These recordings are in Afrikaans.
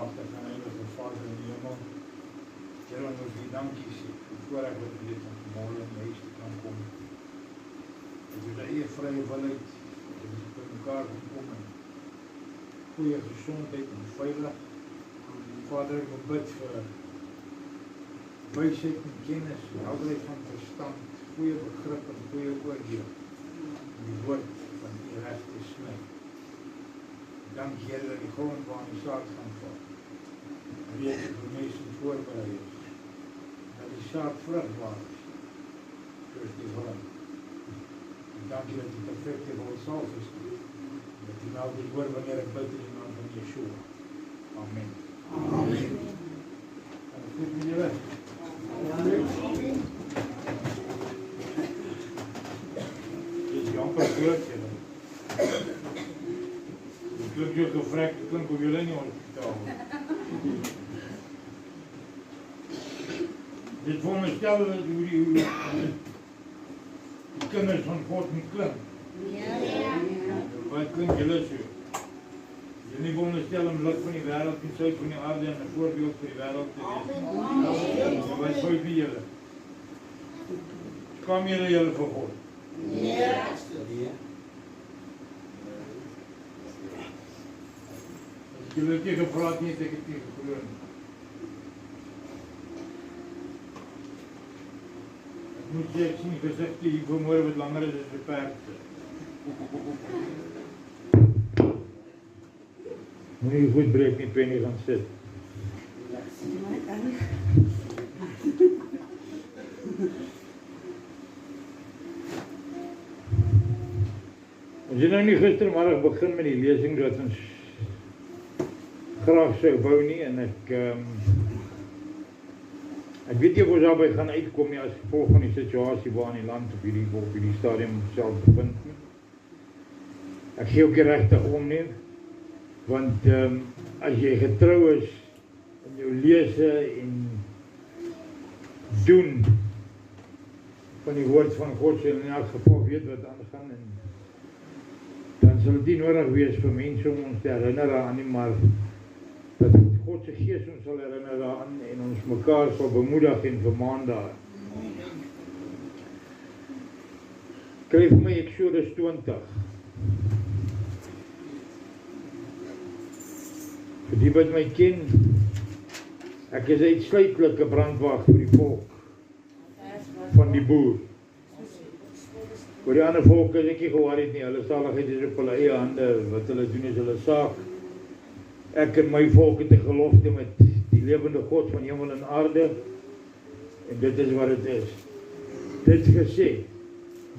almagtige en heilige Vader in die hemel, Here, ons die dankie sê, voordat wat weet om vanmorgen in die huis te kan kom. Dat ons eie vrye wil uit, dat ons by mekaar kan kom en goeie gezondheid en veilig. Vader, ek wil bid vir wysheid en kennis, helderheid van verstand, goeie begrip en goeie oordeel. En die woord van die reg te sny. Dank Here dat die grond waar die saad gaan val. Weet vir mense voorbereid is. Dat die saad vrugbaar is. Soos die grond. En dankie dat die perfecte wil salf is. Dat die nou die hoor wanneer ek bid in die naam van Yeshua. Amen. Amen. En het goed met julle. Dit is amper groot julle. Die klink jou gevrek, die klink op julle nie hospitaal. Dit veronderstel dat hoe die kinders van God moet klink. Wat klink julle so? Jy nie veronderstel om lig van die wêreld en sout van die aarde en 'n voorbeeld vir die wêreld te wees. Wat sou vir julle? Skaam julle vir God? Ja. Jy wil nie gepraat nie, ek het nie geglo nie. Ek moet sê, ek sien gesigte hier vanmorgen wat langer is as die perde. Moet nie goed breek nie, Penny gaan sit. Ons het nou nie gistermiddag begin met die lesing dat ons graag sou wou nie en ek weet nie of ons daarby gaan uitkom nie as gevolg van die situasie waar in die land op hierdie stadium self bevind nie. Ek gee ook die regte om nie, want as jy getrou is in jou lese en doen van die woord van God, sal in elk geval weet wat aangaan en dan sal dit nie nodig wees vir mense om ons te herinner aan nie, maar dat God se Gees ons sal herinner daaraan en ons mekaar sal bemoedig en vermaan daar. Skryf my Eksodus 20. Vir die wat my ken, ek is uitsluitlik 'n brandwag vir die volk van die boer. Voor die ander volk is ek nie geworried nie, hulle saligheid is op hulle eie hande, wat hulle doen is hulle saak. Ek en my volk het 'n gelofte met die lewende God van hemel en aarde en dit is wat dit is. Dit gesê,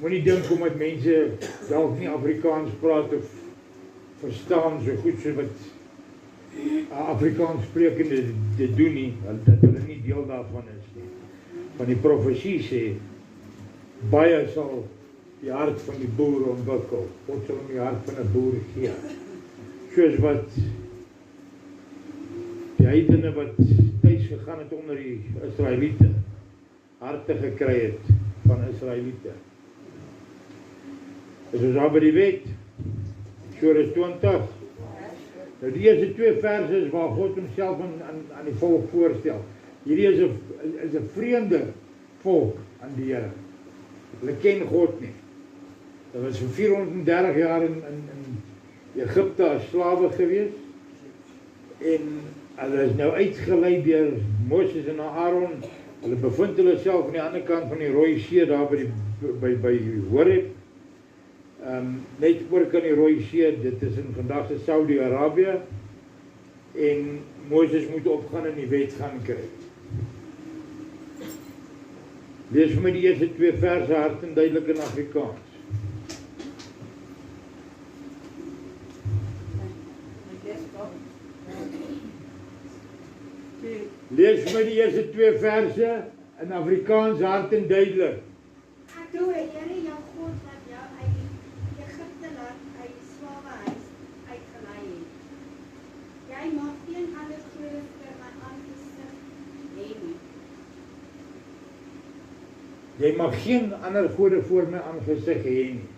moenie dink omdat mense dalk nie Afrikaans praat of verstaan so goed so wat Afrikaans sprekende dit doen nie, dat hulle nie deel daarvan is nie. Van die profesie sê, baie sal die hart van die boer ontwikkel. God sal hom die hart van 'n boer gee. Soos wat die heidene wat tuis gegaan het onder die Israeliete, harte gekry het van Israeliete. Is ons daar by die wet, Eksodus 20. Nou die eerste 2 verse is waar God homself aan die volk voorstel. Hierdie is 'n vreemde volk aan die Here. Hulle ken God nie. Hulle was vir 430 jaar in Egipte as slawe gewees en hulle is nou uitgelei deur Moses en Aaron. Hulle bevind hulle self aan die ander kant van die Rooi See daar by Horeb. Net oor kan die Rooi See, dit is in vandag se Saudi-Arabië en Moses moet opgaan en die wet gaan kry. Lees vir my die eerste 2 verse hard en duidelik in Afrikaans. Lees vir my die eerste 2 verse in Afrikaans hard en duidelik. Ek glo Here jou God wat jou uit Egipte land uit die slawehuis uitgelei het. Jy mag geen ander gode voor my aangesig hê nie. Jy mag geen ander gode voor my aangesig hê nie.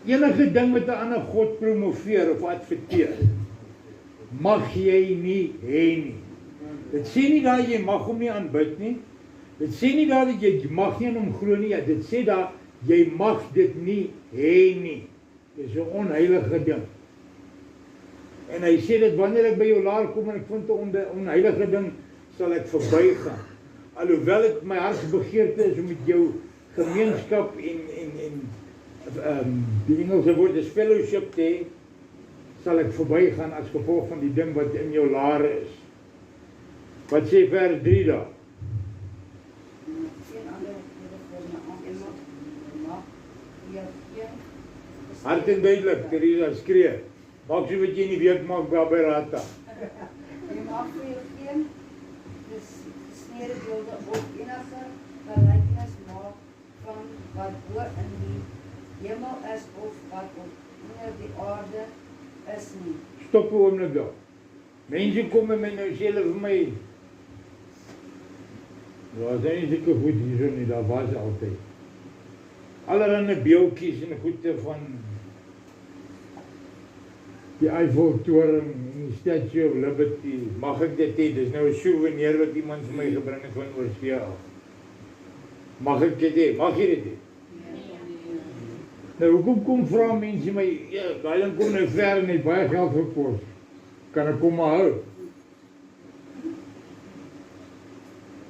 Enige ding wat 'n ander God promoveer of adverteer, mag jy nie hê nie. Dit sê nie daar jy mag hom nie aanbid nie. Dit sê nie daar dat jy mag nie aan hom glo nie. Dit sê daar jy mag dit nie hê nie. Dit is 'n onheilige ding. En hy sê dit wanneer ek by jou laar kom en ek vind 'n onheilige ding, sal ek verbygaan. Alhoewel ek my hartsbegeerte is om met jou gemeenskap en die Engelse woord is fellowship te hê, sal ek verbygaan as gevolg van die ding wat in jou lare is. Wat sê vers 3 daar? Hard en duidelik, Teresa skree. Maak so wat jy nie weet maak by Rata. Jy mag vir jou geen gesnede beelde of enige gelykenis maak van wat bo in die hemel is of wat onder die aarde is nie. Stop 'n oomblik daar. Mense kom met my nou sê hulle vir my, daar is nie seker goed hier nie, daar was altyd. Allerhande beeldjies en goede van die Eiffeltoren en die Statue of Liberty. Mag ek dit hê? Dis nou 'n souvenir wat iemand vir my gebring het van oorsee af. Mag ek dit hê? Mag jy dit hê? Nou, hoekom kom vra mense my, ja, daai ding kom nou ver en het baie geld gekos. Kan ek kom maar hou?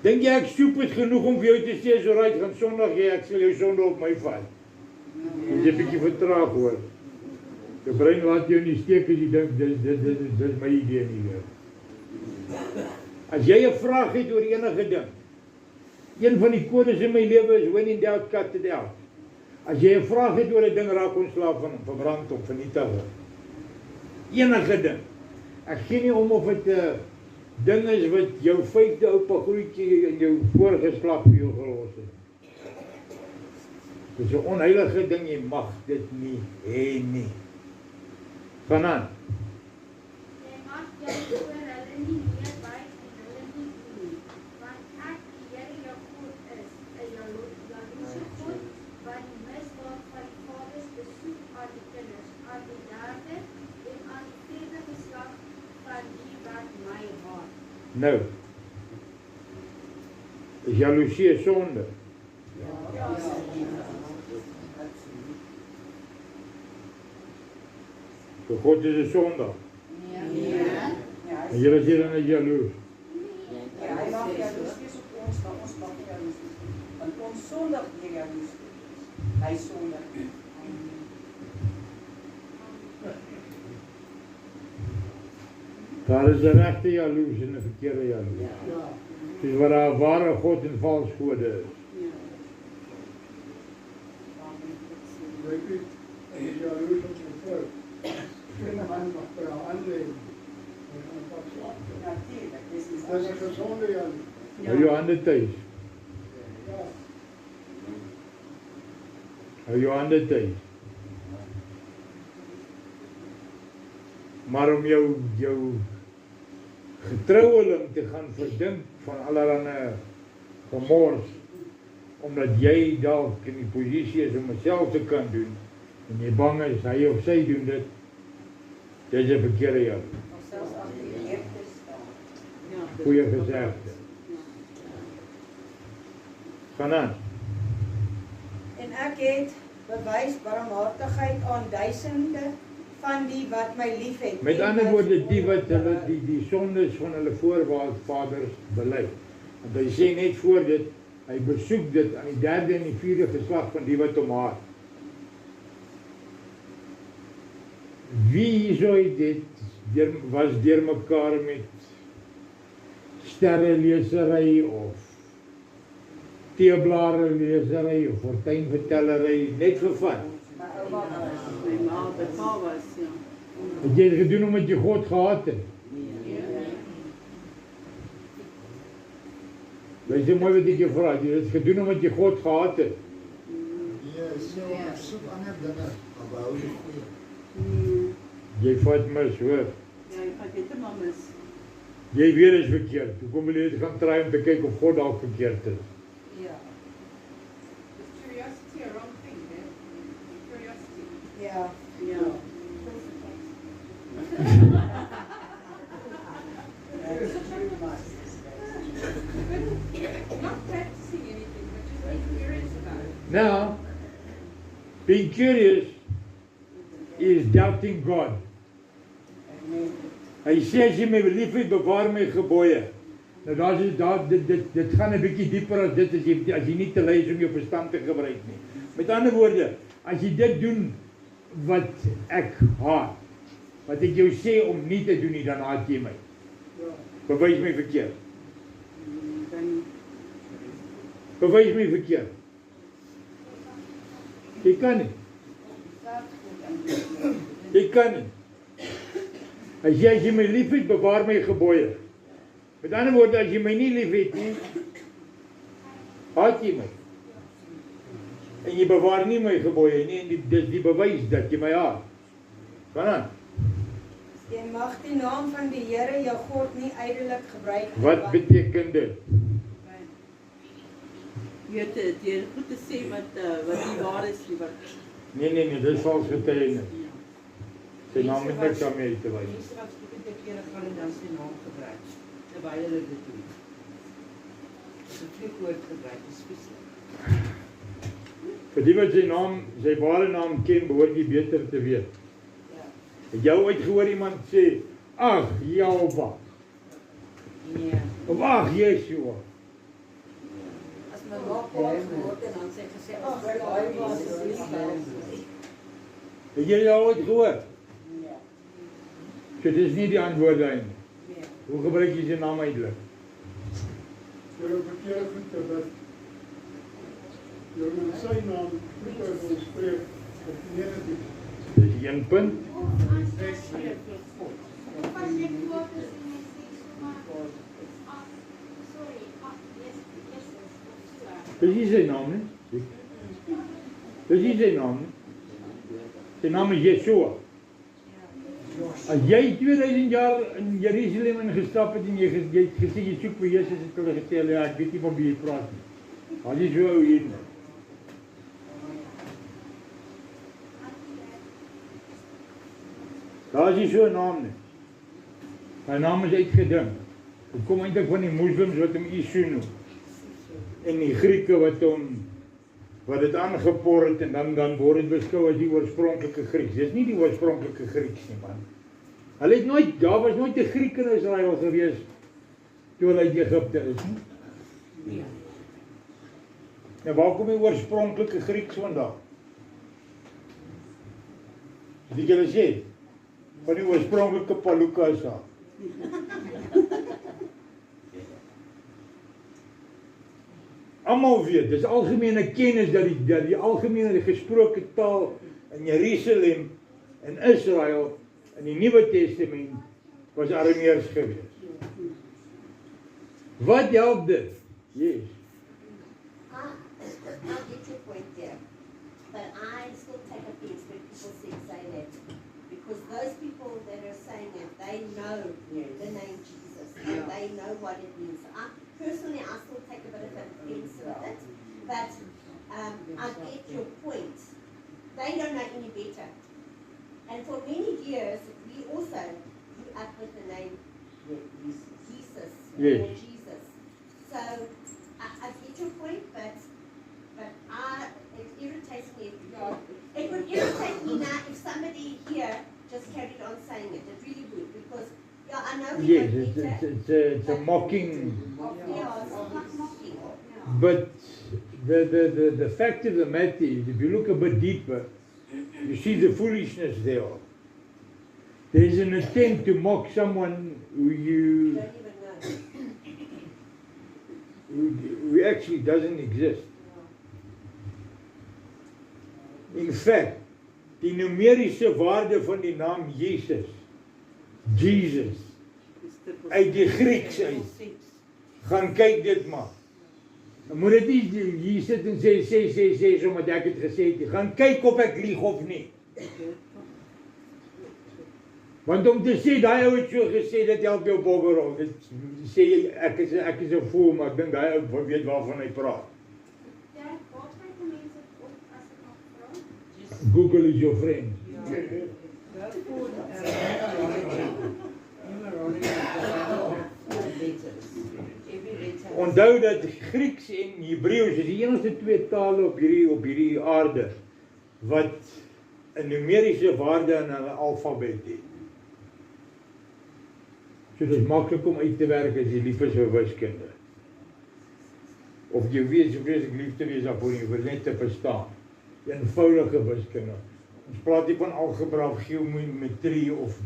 Dink jy ek stupid genoeg om vir jou te sê, so right, gaan Sondag jy, ek sal jou sonde op my vat. Moet jy 'n bietjie vertraag hoor. Jou brein laat jou nie steek as jy dink, dis my idee nie weer. As jy 'n vraag het oor enige ding, een van die kodes in my lewe is when in doubt, cut it out. As jy 'n vraag het oor 'n ding, raak ontslaaf van hom, verbrand hom, vernietig hom. Enige ding. Ek gee nie om of dit 'n ding is wat jou 5de oupa grootjie in jou voorgeslag vir jou gelos het. Dit is 'n onheilige ding, jy mag dit nie hê nie. Gaan aan. Jy mag jou voor hulle nie neerbuig en hulle nie voel, want ek, die Here jou God is, 'n jaloerse God, wat die misdaad van die vaders besoek aan die kinders, aan die derde en aan die vierde geslag van die wat my haat. Nou, is jaloesie 'n sonde? So God is 'n sondaar. En julle sê dan is jaloers. Ja, hy mag jaloers wees op ons, maar ons mag nie jaloers wees. Want ons sondig deur jaloers wees. Hy sondig. Daar is 'n regte jaloers en 'n verkeerde jaloers. Dis wat 'n ware God en vals gode is. En is jaloers op zijn volk. Geen man mag bij jou aanleggen. Natuurlijk, dis iets Dat is een anders. gezonde jaloers. Hou jou hande tuis. Ja. Hou jou hande tuis. Maar om jou getrouweling te gaan verdink van allerlei gemors, omdat jy dalk in die posisie is om dit self te kan doen, en jy bang is, hy of sy doen dit, dis 'n verkeerde jou. Of selfs agter die Heer te staan. Goeie gesegde. Gaan aan. En ek het bewys barmhartigheid aan duisende van die wat my liefhet. Met ander woorde, die wat hulle die sondes van hulle voorvaders bely. Want hy sê net voor dit, hy besoek dit aan die derde en die vierde geslag van die wat hom haat. Wie hierso het dit was deur mekaar met sterrelesery of teeblare lesery of fortuinvertellery net gevat? My ouma was. My ma, dit ma was, ja. Het jy dit gedoen omdat jy God gehaat het? Weet jy mooi wat ek jou vra, jy het dit gedoen omdat jy God gehaat het? Je is zo op zoek aan het dingen. Maar hou je goed. Jy vat mis, hoor. Ja, ek vat dit maar mis. Jy weet is verkeerd. Hoe kom jy dit gaan try om te kyk of God dalk verkeerd is? Ja. Is curiosity a wrong thing, hè? Curiosity. Ja. Ja. Now, being curious is doubting God. Hy sê as jy my liefhet, bewaar my gebooie. Nou dit gaan 'n bietjie dieper as dit as jy nie te lui is om jou verstand te gebruik nie. Met ander woorde, as jy dit doen wat ek haat, wat ek jou sê om nie te doen nie, dan haat jy my. Bewys my verkeerd. Bewys my verkeerd. Jy kan nie. Jy kan nie. As jy my liefhet, bewaar my gebooie. Met ander woorde, as jy my nie liefhet nie, haat jy my. En jy bewaar nie my gebooie nie, en dis die bewys dat jy my haat. Kan aan? Jy mag die naam van die Here jou God nie ydelik gebruik nie. Wat beteken dit? Jy het goed te sê wat nie waar is nie, wat Nee, dit is vals getuienis. Sy naam het niks aan my te wys. Mense wat sekere kere gaan en dan sy naam gebruik, terwyl hulle dit doen. As 'n vloekwoord gebruik, is spesifiek. Vir die wat sy ware naam ken, behoort jy beter te weet. Het jy ooit gehoor iemand sê, ag, Jehovah, Nee. of ag, Yeshua? As my ma kwaad geword en dan sê gesê, ag, daai was Het jy jou ooit gehoor? Nee. So dis nie die antwoord daar nie. Nee. Hoe gebruik jy sy naam eintlik? Deur 'n verkeerde goed te bid. Deur in sy naam goed te wil spreek op negatief. Dis 1 punt. Dis nie sy naam nie. Dis nie sy naam nie. Sy naam is Yeshua. As jy 2000 jaar in Jerusalem ingestap het en jy het gesê jy soek vir Jesus, het hulle gesê, ja, ek weet nie van wie jy praat nie. Al is so ou hier nie. Daar is nie so 'n naam nie. Sy naam is uitgedink. Dit kom eintlik van die moslems wat hom Isu noem. En die Grieke wat dit aangepor het en dan word dit beskou as die oorspronklike Grieks. Dis nie die oorspronklike Grieks nie, man. Hulle het nooit, daar was nooit 'n Griek in Israel gewees toe hulle uit Egipte is nie. Nee. Nou waar kom die oorspronklike Grieks vandaan? Wie kan jy sê? Van die oorspronklike Palukas af. Almal weet, dis algemene kennis dat die algemene gesproke taal in Jerusalem en Israel in die Nuwe Testament was Aramees geweest. Wat help dit? Yes. I'll get your point there. But I still take offense when people say that. Because those people that are saying it, they know the name Jesus. And they know what it means. Personally, I still take a bit of offense with it. But I get your point. They don't know any better. And for many years, we also grew up with the name Jesus. Yes. Or Jesus. So I get your point, but it irritates me. It would irritate me now if somebody here just carried on saying it. It really would, because I know we Yes, don't it's a mocking. Yeah, it's like mocking. But the fact of the matter is, if you look a bit deeper, you see the foolishness there. There's an attempt to mock someone You don't even know. who actually doesn't exist. In fact, die numerische waarde van die naam Jesus, uit die Grieks uit, gaan kyk dit maar. Dan moet dit nie hier sit en sê, omdat ek het gesê het, gaan kyk of ek lieg of nie. Want om te sê, die ou het so gesê, dit help jou boggerol. Dit sê, ek is 'n fool, maar ek dink die ou weet waarvan hy praat. Google is your friend. Every letter Onthou dat Grieks en Hebreëus is die enigste twee tale op hierdie aarde wat 'n numeriese waarde in hulle alfabet het. So dit is maklik om uit te werk as jy lief is vir wiskunde. Of jy weet so vreeslik lief te wees daarvoor nie, vir net te verstaan. Eenvoudige wiskunde. Ons praat nie van algebra of geometrie of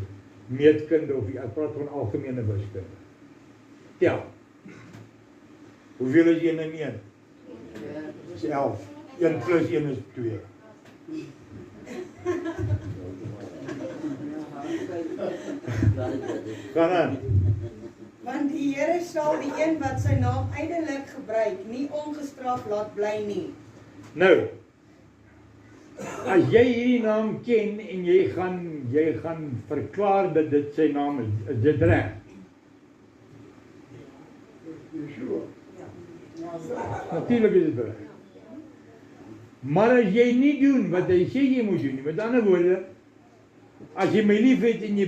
meetkunde of ek praat van algemene wiskunde. Tel. Hoeveel is 1 en 1? Dis 11. 1 plus 1 is 2. Gaan aan. Want die Here sal die een wat sy naam ydelik gebruik, nie ongestraf laat bly nie. Nou, as jy hierdie naam ken en jy gaan verklaar dat dit sy naam is dit reg? Yeshua. Natuurlik is dit reg. Maar as jy nie doen wat hy sê jy moet doen nie, met ander woorde, as jy my lief het en jy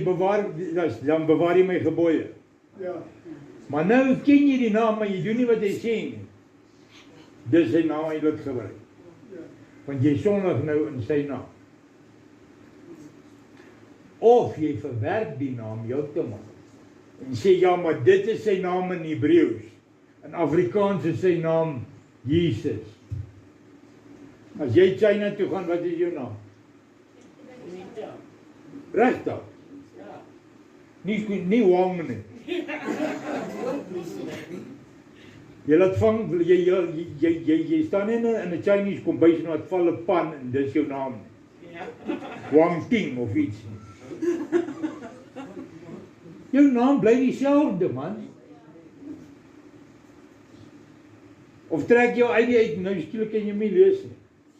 dan bewaar jy my gebooie. Ja. Maar nou ken jy die naam, maar jy doen nie wat hy sê nie. Dis sy naam eintlik gebruik. Ja. Want jy sondig nou in sy naam. Of jy verwerp die naam heeltemal. En sê ja, maar dit is sy naam in Hebreëus. In Afrikaans is sy naam Jesus. As jy China toe gaan, wat is jou naam? Regtig? Nie Wang nie. Jy laat vang, jy staan in 'n Chinese kombuis en wat val 'n pan en dis jou naam. Wang Ting of iets nie. Jou naam bly dieselfde, man. Of trek jou uit die nou skielik kan jy nie lees nie.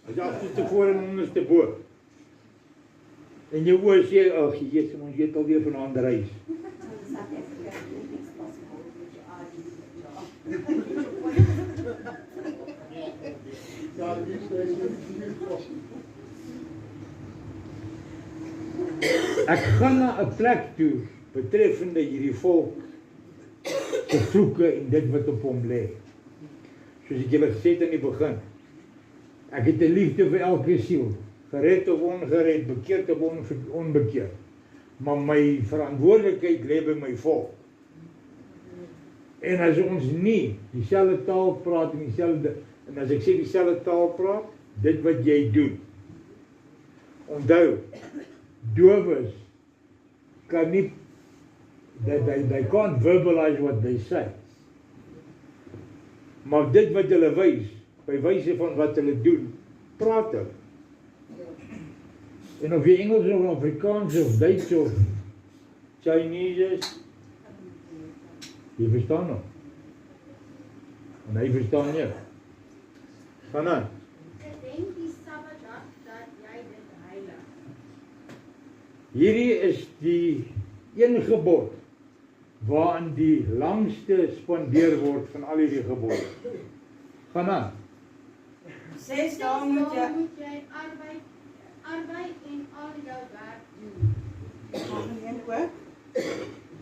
As jy agter voor en onderste bo. En jou oor sê, ag Jesus, ons weet alweer vanaand reis. South Africa, anything's possible with your eyes. Ja, these days it's possible. Ek gaan na 'n plek toe betreffende hierdie volk se vloeke en dit wat op hom lê. Soos ek julle gesê het in die begin. Ek het 'n liefde vir elke siel, gered of ongered, bekeerd of onbekeerd. Maar my verantwoordelikheid lê by my volk. En as ons nie dieselfde taal praat en as ek sê dieselfde taal praat, dit wat jy doen. Onthou, dowes kan nie, they can't verbalize what they say. Maar dit wat hulle wys, by wyse van wat hulle doen, praat hulle. En of jy Engels of Afrikaans of Duits of Chinese is, jy verstaan hom. En hy verstaan jou. Gaan aan. Gedenk die Sabbatdag dat jy dit heilig. Hierdie is die een gebod waarin die langste spandeer word van al hierdie gebode. Gaan aan. 6 dae moet jy arbeid en al jou werk doen. een ook.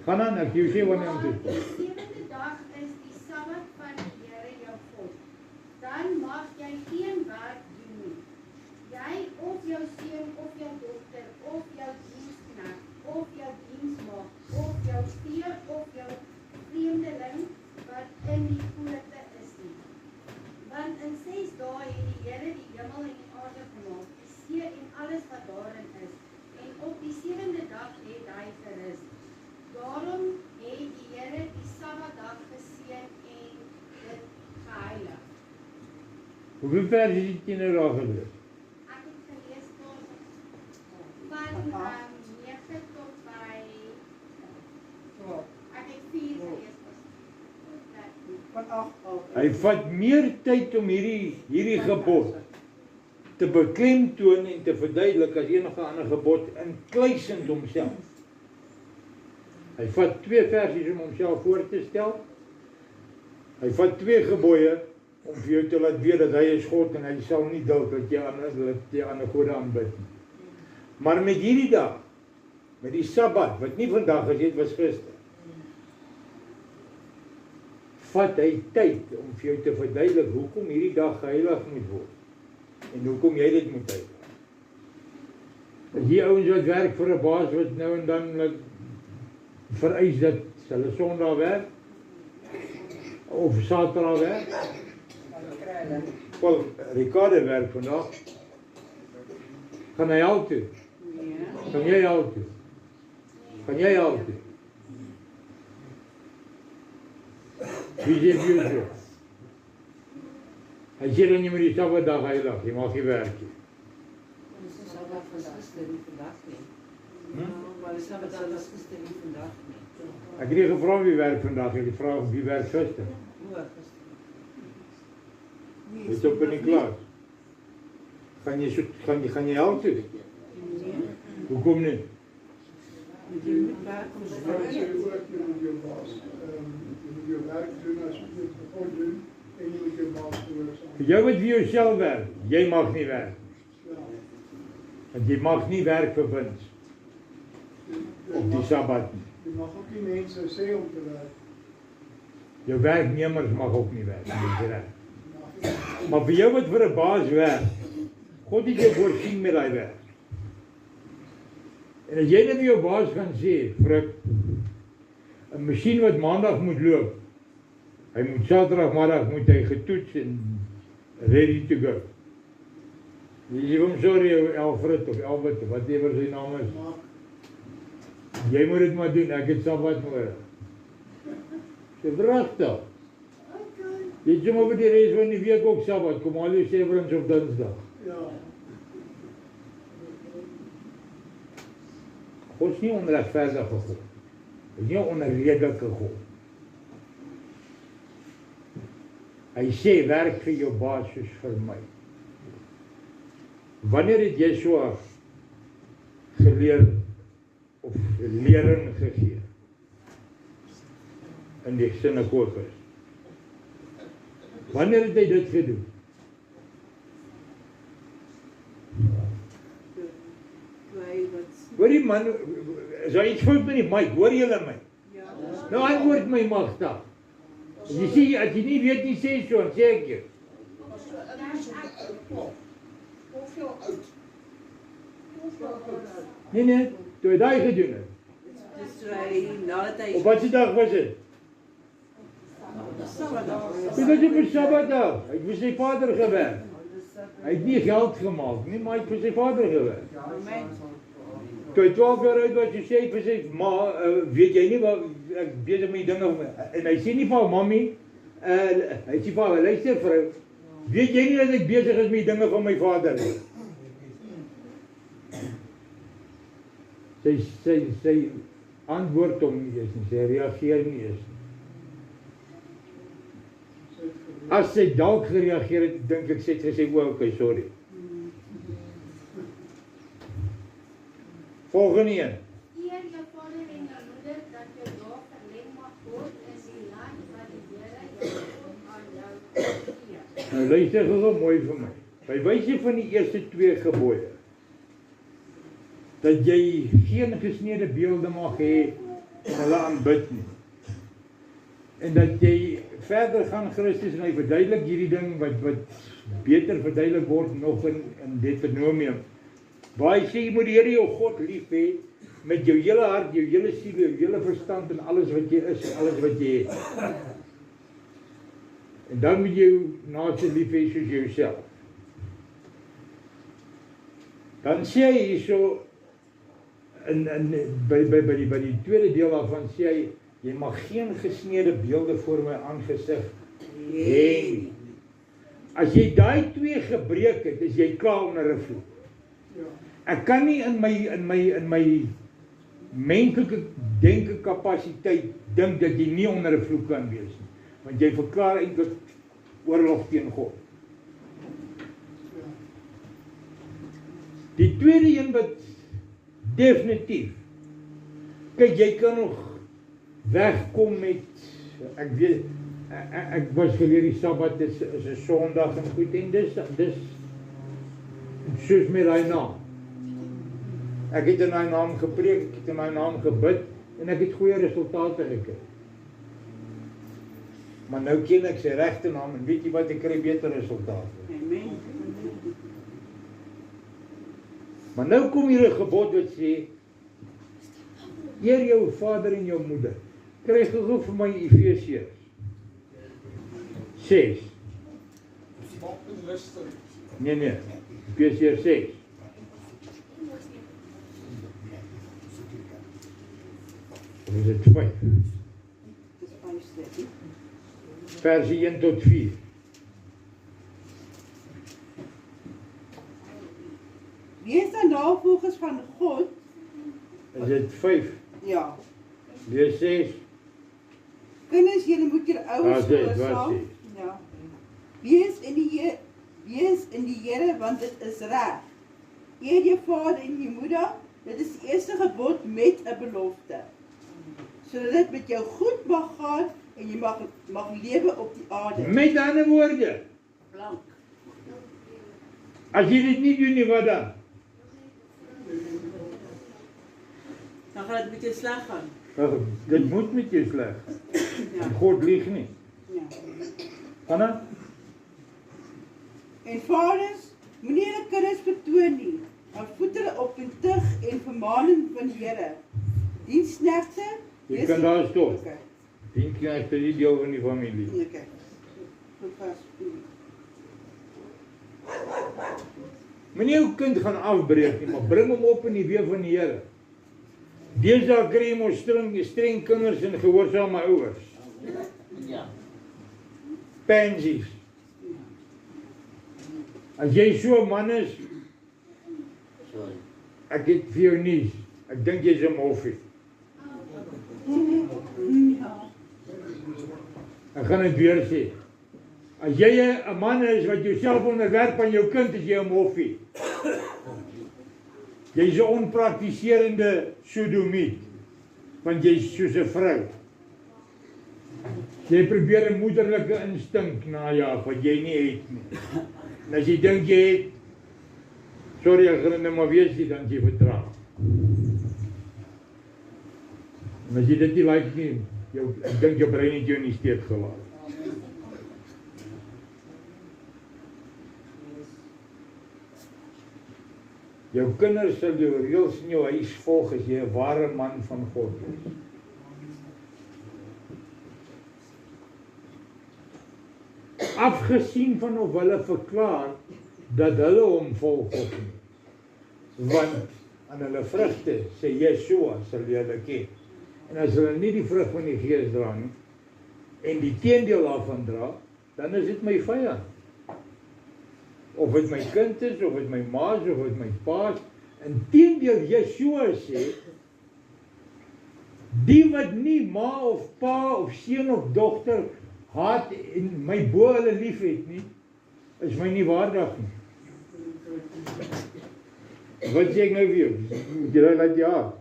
Gaan aan, ek jou sê wanneer om te Maar die 7de dag is die Sabbat van die Here jou God. Dan mag jy geen werk doen nie. Jy of jou seun of jou dogter of jou diensknegt of jou diensmaagd of jou stier of jou vreemdeling wat in die poorte is nie. Want in 6 dae het die Here die hemel en die aarde gemaak, die see en alles wat daarin is. En op die 7de dag het hy gerus. Daarom het die Here die Sabbatdag geseën en dit geheilig. Hoeveel vers is dit nou daar gelees? Ek het gelees tot van 9 tot by ek het 4 gelees Van 8 al. Hy vat meer tyd om hierdie gebod te beklemtoon en te verduidelik as enige ander gebod inkluisend homself. Hy vat 2 versies om homself voor te stel. Hy vat 2 gebooie om vir jou te laat weet dat hy is God en hy sal nie duld dat jy ander gode aanbid nie. Maar met hierdie dag, met die Sabbat, wat nie vandag is, dit was gister, vat hy tyd om vir jou te verduidelik hoekom hierdie dag geheilig moet word en hoekom jy dit moet heilig. As die ouens wat werk vir 'n baas wat nou en dan vereis dat hulle Sondag werk of Saterdag werk. Wel, Ricardo werk vandag. Gaan hy al toe? Gaan jy al toe? Gaan jy al toe? Wie sê vir jou so? Hy sê dan jy moet die Sabbatdag heilig, jy mag nie werk nie. Ons is al wat gister nie vandag nie. Maar die Sabbatdag was gister nie vandag nie. Ek het nie gevra wie werk vandag, ek het gevra wie werk gister. O, gister. Dit is op in die klas. Gaan jy al toe? Hoekom nie? Jy moet werk om te Hy sê werk. ook, jy moet jou baas, jy moet jou werk doen as jy dit vir God doen, en jy moet jou baas gehoorsaam. Vir jou wat vir jouself werk, jy mag nie werk. Ja. Want jy mag nie werk vir wins op die Sabbat nie. Jy mag ook nie mense sê om te werk. Jou werknemers mag ook nie werk, dis reg. Mag nie. Maar vir jou wat vir 'n baas werk, God het jou voorsien met daai werk. En as jy net vir jou baas gaan sê, vir 'n masjien wat maandag moet loop, hy moet Saterdagmiddag moet hy getoets en ready to go. Jy hom sorry Alfred of Albert, whatever sy naam is. Mag. Jy moet dit maar doen, ek het Sabbat nodig. Dis regtig. Jy het sommer vir die res van die week ook Sabbat, kom al die severens op Dinsdag. Ja. God is nie onregverdige God. Hy is nie 'n onredelike God. Hy sê werk vir jou baas soos vir my. Wanneer het Yeshua geleer of lering gegee in die sinagoges? Wanneer het hy dit gedoen? Hoor die man, is daar iets fout met die mic, hoor julle my? Nou antwoord my magtig. Jy sê, as jy nie weet nie, sê so, en sê ek jou. Nee, toe hy daai gedoen het. Dis toe hy nadat hy Op wat se dag was dit? Sabbatdag. Dit was op 'n Sabbatdag. Hy het vir sy vader gewerk. Hy het nie geld gemaak nie, maar hy het vir sy vader gewerk. Toe hy 12 jaar oud was, sê hy vir sy ma, weet jy nie wat ek besig met die dinge en hy sê nie vir haar mammie, hy sê vir haar, luister vrou, weet jy nie dat ek besig is met die dinge van my vader nie? Sy antwoord hom nie eens nie, sy reageer nie eens nie. As sy dalk gereageer het, dink ek sy het gesê, o, okay, sorry. Volgende een. Eer jou vader en jou moeder dat jou dae verleng mag word in die land wat die Here jou God aan jou gee. Nou luister gou mooi vir my. By wyse van die eerste 2 gebooie, dat jy geen gesneede beelde mag hê en hulle aanbid nie. En dat jy verder gaan Christus en hy verduidelik hierdie ding wat beter verduidelik word nog in Deuteronomium. Waar hy sê jy moet die Here jou God lief hê met jou hele hart, jou hele siel, jou hele verstand en alles wat jy is en alles wat jy het. En dan moet jy jou naaste lief hê soos jouself. Dan sê hy hierso by die tweede deel daarvan sê hy, jy mag geen gesneede beelde voor my aangesig hê nie. As jy daai 2 gebreek het, is jy klaar onder 'n vloek. Ja. Ek kan nie in my menslike denke kapasiteit dink dat jy nie onder 'n vloek kan wees nie, want jy verklaar eintlik oorlog teen God. Ja. Die tweede een wat definitief, kyk jy kan nog wegkom met, ek weet, ek was geleer die Sabbat is 'n Sondag en goed en dis soos met daai naam. Ek het in daai naam gepreek, ek het in daai naam gebid en ek het goeie resultate gekry. Maar nou ken ek sy regte naam en weet jy wat, ek kry beter resultate. Amen. Maar nou kom hier 'n gebod wat sê, eer jou vader en jou moeder. Kry gou vir my Efesiërs 6. Nee, Efesiërs 6. Of is dit 5? Dis 5 stuk. Versie 1 tot 4. Wees dan navolgers van God. Is dit 5? Ja. Lees 6. Kinders, julle moet julle ouers gehoorsaam. Ja. Wees in die Here, want dit is reg. Eer jou vader en jou moeder, dit is die eerste gebod met 'n belofte. Sodat dit met jou goed mag gaan en jy mag lewe op die aarde. Met ander woorde, Blank. as jy dit nie doen nie, wat dan? Dan gaan dit met jou sleg gaan. Dit moet met jou sleg. Ja. God lieg nie. Ja. Anna? En vaders, moenie julle kinders vertoon nie, maar voed hulle op in tug en vermaning van die Here. Diensknegte, Jy kan daar stop. Okay. Diensknegte is nie deel van die familie. Okay. Goed vas. Moenie jou kind gaan afbreek nie, maar bring hom op in die weë van die Here. Deesdae kry jy mos streng kinders en gehoorsame ouers. Ja. Pansies. As jy so 'n man is, Sorry. ek het vir jou nuus. Ek dink jy's 'n moffie. Ek gaan dit weer sê. As jy 'n man is wat jouself onderwerp aan jou kind, is jy 'n moffie. Jy's 'n onpraktiserende sodomiet, want jy's soos 'n vrou. Jy probeer 'n moederlike instink najag wat jy nie het nie. En as jy dink jy het, sorry, ek gaan net maar wees nie, dan jy vertraag. En as jy dit nie like nie, ek dink jou brein het jou in die steek gelaat. Jou kinders sal jou reëls in jou huis volg as jy 'n ware man van God is. Afgesien van of hulle verklaar dat hulle hom volg of nie. Want aan hulle vrugte, sê Yeshua, sal jy hulle ken. En as hulle nie die vrug van die Gees dra nie, en die teendeel daarvan dra, dan is dit my vyand. Of dit my kind is, of dit my ma is, of dit my pa is. Inteendeel, Yeshua sê, die wat nie ma of pa of seun of dogter haat en my bo hulle lief het nie, is my nie waardig nie. Wat sê ek nou weer? Jy laat jy haat.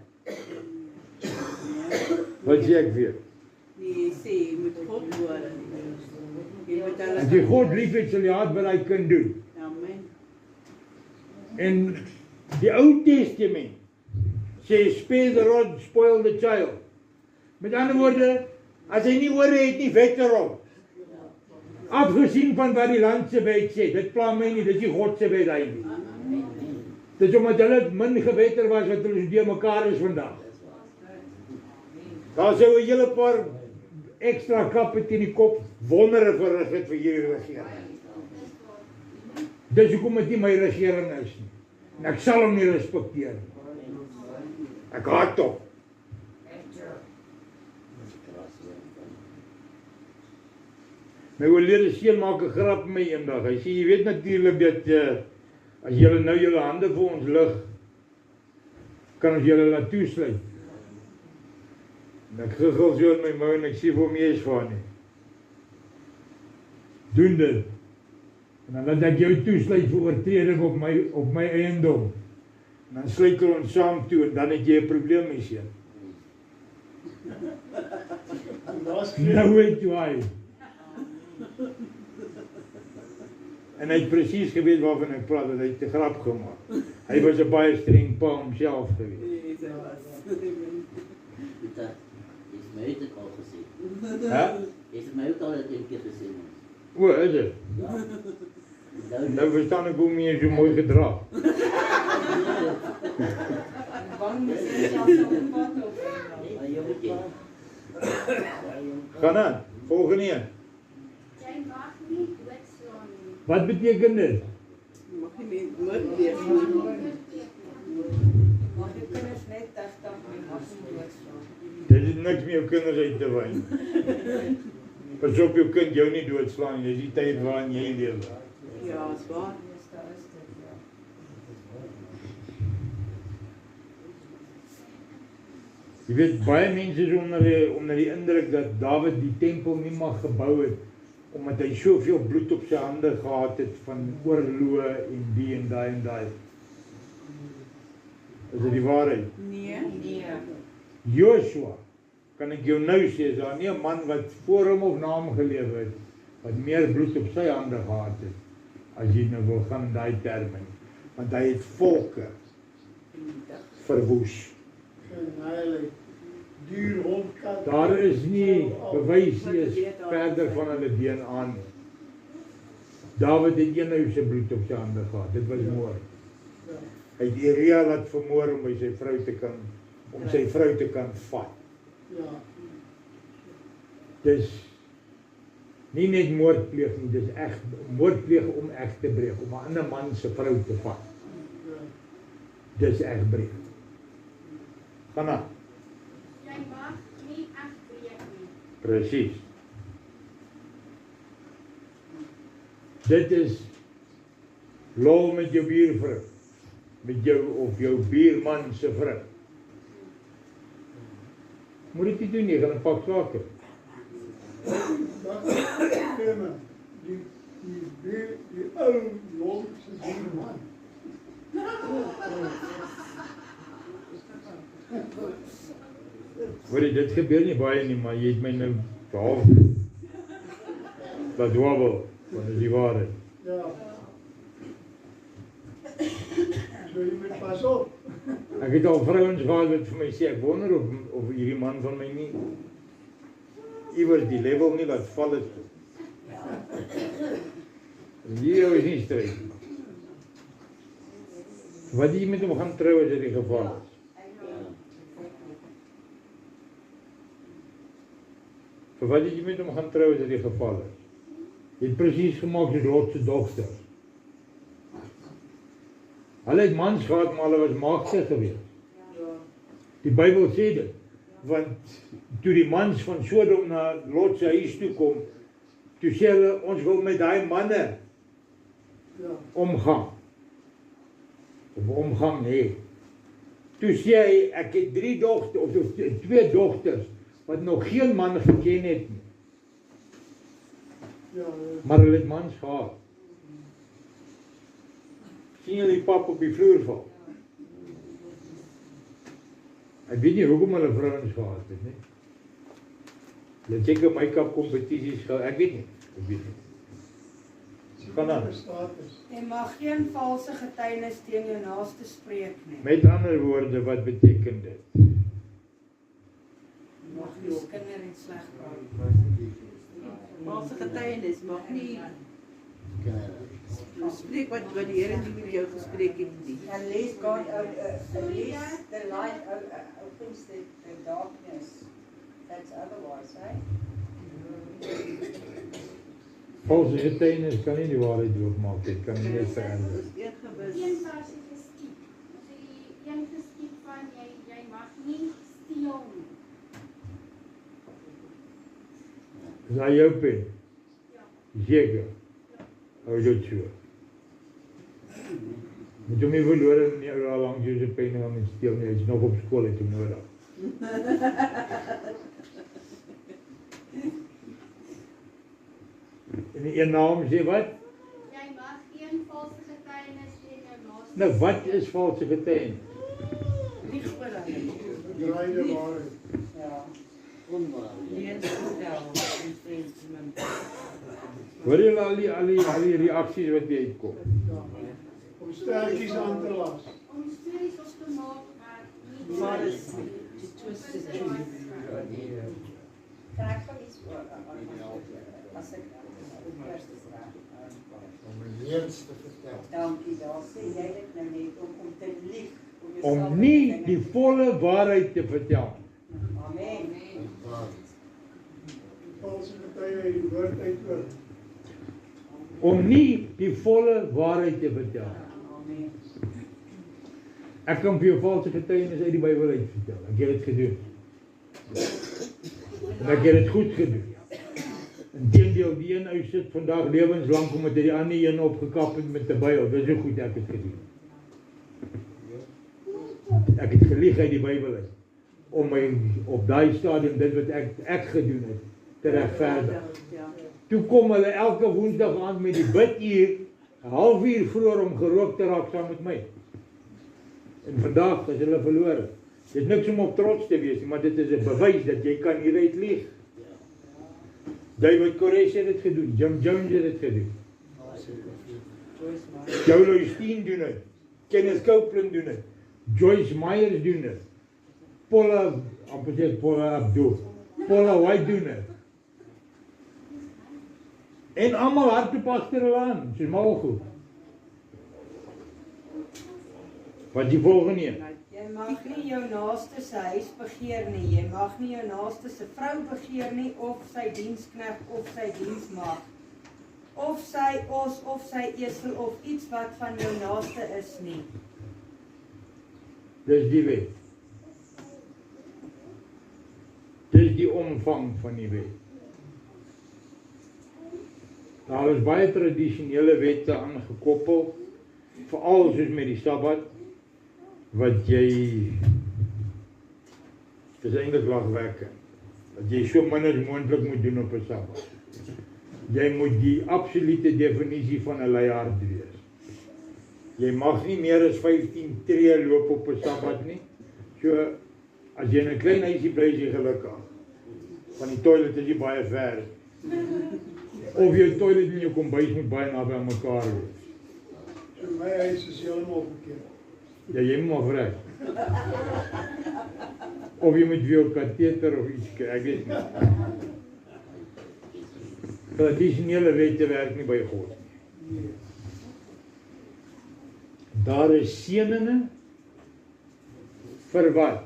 Wat sê ek weer? Nee, jy sê, jy moet God hoor. Jy moet hulle... As jy God lief het, sal jy haat wat hy kan doen. Amen. En die Ou Testament sê, spare the rod, spoil the child. Met ander woorde, as hy nie ore het nie, wet erop. Afgesien van wat die land se wet sê, dit pla my nie, dit is nie God se wet hy nie. Dit is omdat hulle min gewetter was wat hulle deur mekaar is vandag. Daar sou 'n hele paar ekstra kappe teen die kop wondere verrig het vir hierdie regering. Dis hoekom dit nie my regering is nie. En ek sal hom nie respekteer nie. Ek haat hom. My oorlede seun maak 'n grap met my eendag. Hy sê, jy weet natuurlik dat as julle nou julle hande vir ons lig, kan ons julle laat toesluit. En ek giggel so in my mou en ek sê vir hom, jy is van nie. Doen dit. En dan laat ek jou toesluit vir oortreding op my eiendom. En dan sluit ons saam toe en dan het jy 'n probleem mee seun. Nou weet jy hy. En hy het presies geweet waarvan ek praat, dat hy het 'n grap gemaak. Hy was 'n baie streng pa homself geweest. Nee, hy was. Jy's my het dit al gesê. Hè? Jy's vir my ook al 'n keer gesê. O, is dit? Nou verstaan ek hoekom jy so mooi gedrag. Bang is jy selfs op die pad op. Gaan aan, volgende een. Jy mag nie doodslaan nie. Wat beteken dit? Mag nie meer moord pleeg nie. Mag jou kinders net 80 nie, mag nie doodslaan. Dit is niks meer jou kinders uit te wyn. Pas op jou kind jou nie doodslaan nie, dis die tyd waarin jy leef. Ja, is waar. Jy weet, baie mense is onder die indruk dat Dawid die tempel nie mag gebou het, omdat hy soveel bloed op sy hande gehad het van oorloë en die en daai. Is dit die waarheid? Nee. Nee. Joshua, kan ek jou nou sê, is daar nie 'n man wat voor hom of na hom geleef het, wat meer bloed op sy hande gehad het, as jy nou wil gaan in daai terme nie. Want hy het volke verwoes. En hy duur hondkat. Daar is nie bewys nie is verder van hulle DNA nie. Dawid het een se bloed op sy hande gehad, dit was moord. Hy het Uria laat vermoor om by sy vrou te kan, om sy vrou te kan vat. Ja, Dis nie net moordpleeg nie, dis echt moordpleeg om echt te breek, om 'n ander man se vrou te vat. ja. Dis echt breek. Gaan aan. Jy mag nie afbreek nie. Presies. Dit is lol met jou buurvrou, met jou of jou buurman se vrou. Moet dit nie doen nie, gaan 'n pak sake. Dat kennen die ou Londse buurman. Hoor jy, dit gebeur nie baie nie, maar jy het my nou behalf laat wabbel, want dit is die waarheid. Ja. So jy moet pas op. Ek het al vrouens gehad wat vir my sê, ek wonder of hierdie man van my nie iewers die level nie laat val het. Hier is nie stryd. Wat jy met hom gaan trou as dit die geval is. Vir wat jy met hom gaan trou as dit die geval is. Jy het presies gemaak soos Lot se dogter. Hulle het mans gehad, maar hulle was maagde geweest. Die Bybel sê dit. Want toe die mans van Sodom na Lot se huis toe kom, toe sê hulle, ons wil met daai manne omgaan. Of omgang hê. Toe sê hy, ek het 3 dogters, of 2 dogters, wat nog geen man geken het nie. Maar hulle het mans gehad. Sien julle die pap op die vloer val? Ek weet nie hoekom hulle vrouens gehad het, nie. Hulle het seker make-up kompetisies gehad, ek weet nie. Kan aan. Jy mag geen valse getuienis teen jou naaste spreek nie. Met ander woorde, wat beteken dit? Jy mag nie skinder en sleg praat. Valse getuienis mag nie spreek wat die Here nie met jou gespreek het nie. Unless God, unless the light opens the darkness, that's otherwise, right? Valse getuienis kan nie die waarheid doopmaak, dit kan nie verander. Een versie geskied. Die een geskied van jy mag nie steel nie. Is dat jou pen? Ja. Zeker? Hou dit so. Moet hom nie verloor en nie al langs jou se pen gaan en steel nie, hy is nog op skool het hom nodig. En die een naam sê wat? Jy mag geen valse getuienis teen jou naaste. Nou wat is valse getuienis? Lieg oor hulle. Draaide waarheid. Ja. Onwaarheid. Leens vertel en vreemd. Hoor jy al die reaksies wat jy uitkom? Ja. Om sterkies aan te las. Om stories op te maak, maar nie Maar te is die twist is Kan ek van iets oor as ek eers is reg. Om leuns te vertel. Dankie, daar sê jy dit nou net om te lieg. Om nie die volle waarheid te vertel. Amen. Paul se getuie het die woord uitoor. Om nie die volle waarheid te vertel. Amen. Ek kan vir jou valse getuienis uit die Bybel uit vertel. Ek het dit gedoen. En ek het dit goed gedoen. Inteendeel, die een ou sit vandag lewenslang omdat hy die ander een opgekap het met 'n byl. Dis hoe goed ek het gedoen. Ek het gelieg uit die Bybel uit om my op daai stadium dit wat ek gedoen het te regverdig. Toe kom hulle elke woensdag aand met die biduur, 'n halfuur vroeër om gerook te raak saam met my. En vandag is hulle verlore. Dit is niks om op trots te wees, maar dit is 'n bewys dat jy kan hieruit lieg. David Koresh het dit gedoen, Jim Jones het dit gedoen. Joel Osteen doen dit. Kenneth Copeland doen dit. Joyce Myers doen dit. Paula Abdul. Paula White doen dit. En almal hardloop agter hulle aan, soos mal goed. Wat die volgende een? Jy mag nie jou naaste se huis begeer nie. Jy mag nie jou naaste se vrou begeer nie, of sy diensknegt of sy diensmaagd, of sy os of sy esel of iets wat van jou naaste is nie. Dis die wet. Dis die omvang van die wet. Daar is baie tradisionele wette aangekoppel, veral soos met die Sabbat, wat jy, dis eintlik lagwekkend, dat jy so min as moontlik moet doen op 'n Sabbat. Jy moet die absolute definisie van 'n luiaard wees. Jy mag nie meer as 15 tree loop op 'n Sabbat nie. So, as jy in 'n klein huisie bly, is jy gelukkig. Van die toilet is jy baie ver. Of jou toilet en jou kombuis moet baie naby aan mekaar wees. So my huis is heeltemal verkeerd. Ja, jy moet maar vry. Of jy moet weer 'n kateter of iets kry, ek weet nie. Tradisionele wette werk nie by God nie. Daar is seëninge vir wat?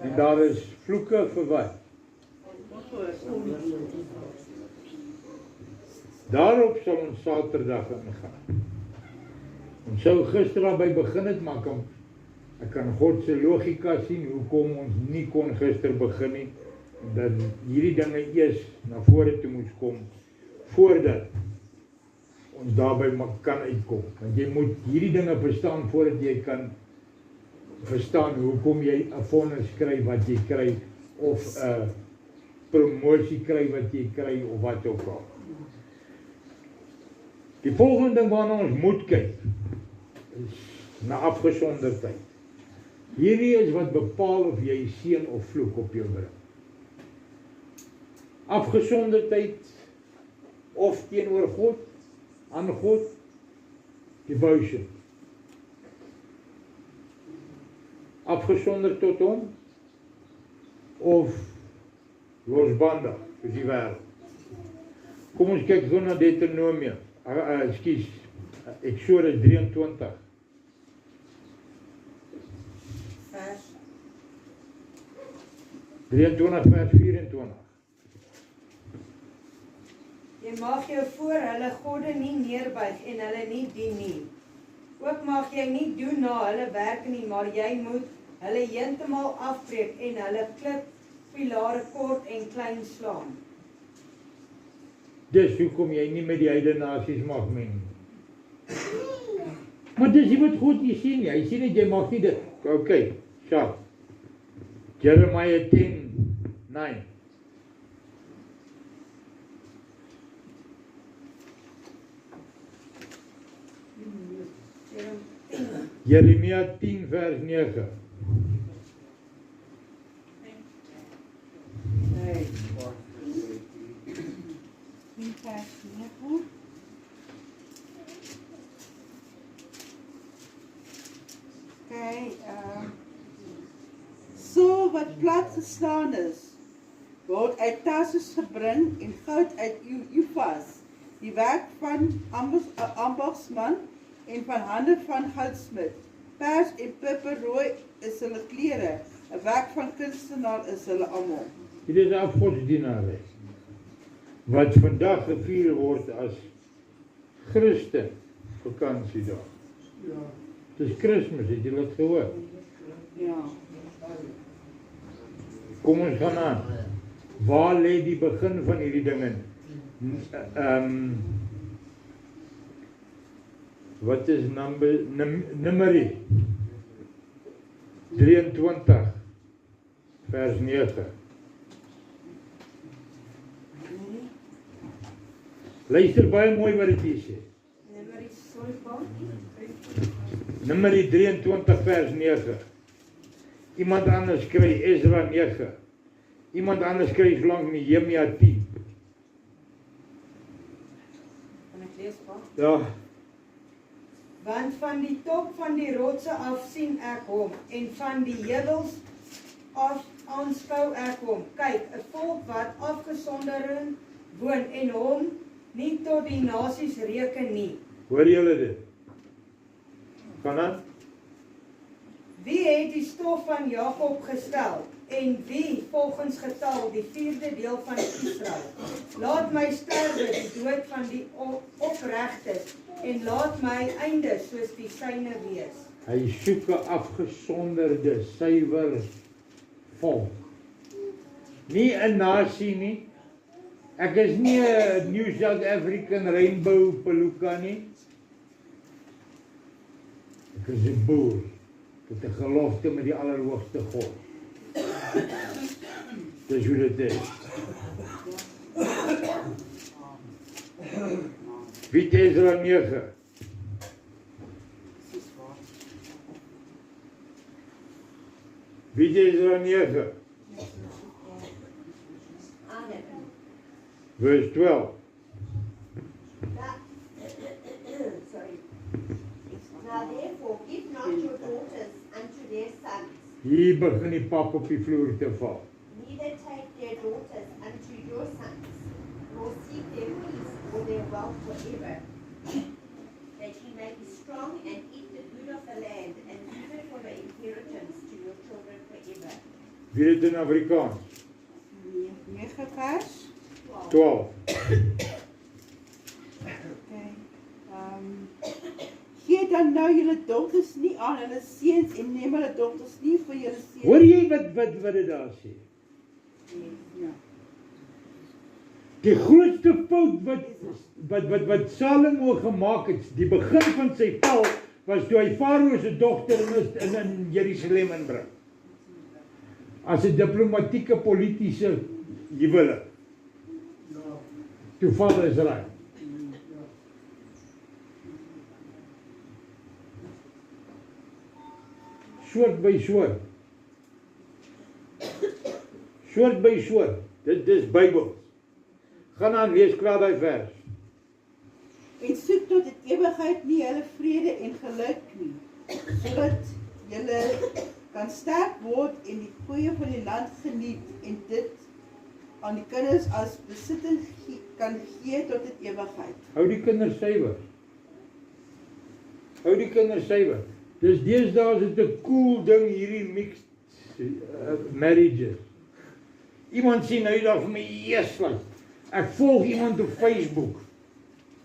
En daar is vloeke vir wat? Daarop sal ons Saterdag ingaan. Ons sou gister daarby begin het, maar ek kan God se logika sien hoekom ons nie kon gister begin nie, dat hierdie dinge eers na vore toe moes kom voordat ons daarby kan uitkom. Want jy moet hierdie dinge verstaan voordat jy kan verstaan hoekom jy 'n vonnis kry wat jy kry, of 'n promosie kry wat jy kry, of wat ook al. Die volgende ding waarna ons moet kyk, is na afgesonderdheid. Hierdie is wat bepaal of jy seën of vloek op jou bring. Afgesonderdheid, of teenoor God, aan God, devotion. Afgesonder tot hom, of losbandig, soos die wêreld. Kom ons kyk gou na Deuteronomium, Exodus 23. Vers 23 vers 24. Jy mag jou voor hulle godde nie neerbuig en hulle nie dien nie. Ook mag jy nie doen na hulle werke nie, maar jy moet hulle heeltemal afbreek en hulle klippilare kort en klein slaan. Dis hoekom jy nie met die heidene nasies mag meng. Maar dis nie wat God hier sien nie. Hy sien dat jy mag nie dit. Okay, sharp. Jeremiah 10:9. Jeremia 10 vers 9. Nee. Okay, wat plat geslaan is, word uit Tarsus gebring en goud uit Ufas, die werk van ambagsman en van hande van goudsmid. Pers en purperrooi is hulle klere, 'n werk van kunstenaar is hulle almal. Dit is afgodsdienare wat vandag gevier word as Christen vakansiedag. Ja. Het is Kersfees, het julle dit gehoor? Ja. Kom ons gaan aan. Waar lê die begin van hierdie dinge? Wat is Numeri 23 vers 9. Luister baie mooi wat dit hier sê. Numeri 23 vers 9. Iemand anders kry Ezra 9. Iemand anders kry solank Nehemia 10. Kan ek lees pa? Ja. Want van die top van die rotse af sien ek hom, en van die heuwels af aanskou ek hom. Kyk, 'n volk wat afgesondering woon en hom nie tot die nasies reken nie. Hoor julle dit? Gaan aan. Wie het die stof van Jakob gestel, en wie volgens getal die 4de deel van Israel? Laat my sterwe die dood van die opregtes, en laat my einde soos die syne wees. Hy soek 'n afgesonderde, suiwer volk. Nie 'n nasie nie. Ek is nie 'n New South African Rainbow Peluka nie. Ek is 'n boer met 'n gelofte met die Allerhoogste God. Dis hoe dit is. Wie het Ezra 9? Wie het Ezra 9? Verse 12. Sorry. Now therefore give not your daughters unto their sons, Hier begin die pap op die vloer te val. neither take their daughters unto your sons, nor seek their peace or their wealth forever, that ye may be strong and eat the good of the land, and leave it for the inheritance to your children forever. Wie het in Afrikaans? 9 vers. 12. Okay. Gee dan nou julle dogters nie aan hulle seuns en neem hulle dogters nie vir julle seuns. Hoor jy wat dit daar sê? Ja. Die grootste fout wat Salomo gemaak het, die begin van sy val, was toe hy Farao se dogter in Jerusalem inbring. As 'n diplomatieke politiese huwelik. Ja. Toe val Israel. Soort by soort. Soort by soort. Dit is Bybels. Gaan aan, lees klaar daai vers. En soek tot die ewigheid nie hulle vrede en geluk nie, sodat julle kan sterk word en die goeie van die land geniet en dit aan die kinders as besitting kan gee tot die ewigheid. Hou die kinders suiwer. Hou die kinders suiwer. Dis deesdae is dit 'n cool ding hierdie mixed marriages. Iemand sê nou daar vir my, "Jesus, ek volg iemand op Facebook.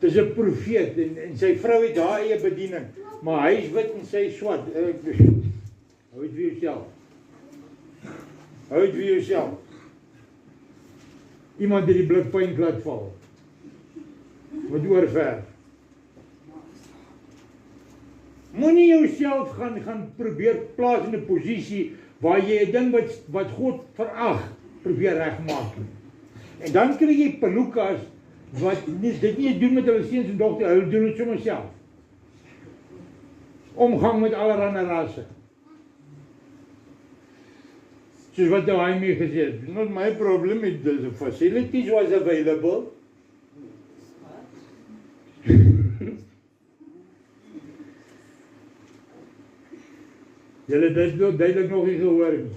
Dis 'n profeet en sy vrou het haar eie bediening, maar hy is wit en sy is swart." Hou dit vir jouself. Hou dit vir jouself. Iemand het die blikpunt laat val. Wat oorverf. Moenie jouself gaan probeer plaas in 'n posisie waar jy 'n ding wat God verag probeer regmaak nie. En dan kry jy pelukas wat dit nie doen met hulle seuns en dogters, hulle doen dit sommer self. Omgang met allerlei rasse. Soos wat hy mee gesê het, not my problem, the facilities was available. Julle dit duidelik nog nie gehoor nie.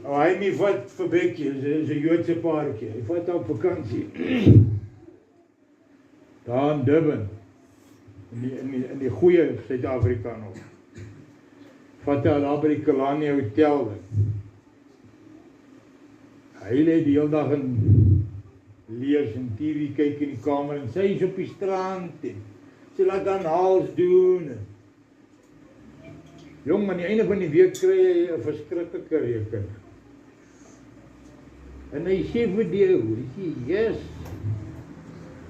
Hy nie vat vir Bekkie, is 'n Joodse paartjie. Hy vat op vakansie. Daar in Durban. In die goeie Suid-Afrika nog. Vat hy daar by die Kalani Hotel. Hy lê die hele dag in lees en TV kyk in die kamer en sy is op die strand en sy laat dan hals doen. Jong, aan die einde van die week kry hy 'n verskriklike rekening. En hy sê vir die ou, hy sê, yes,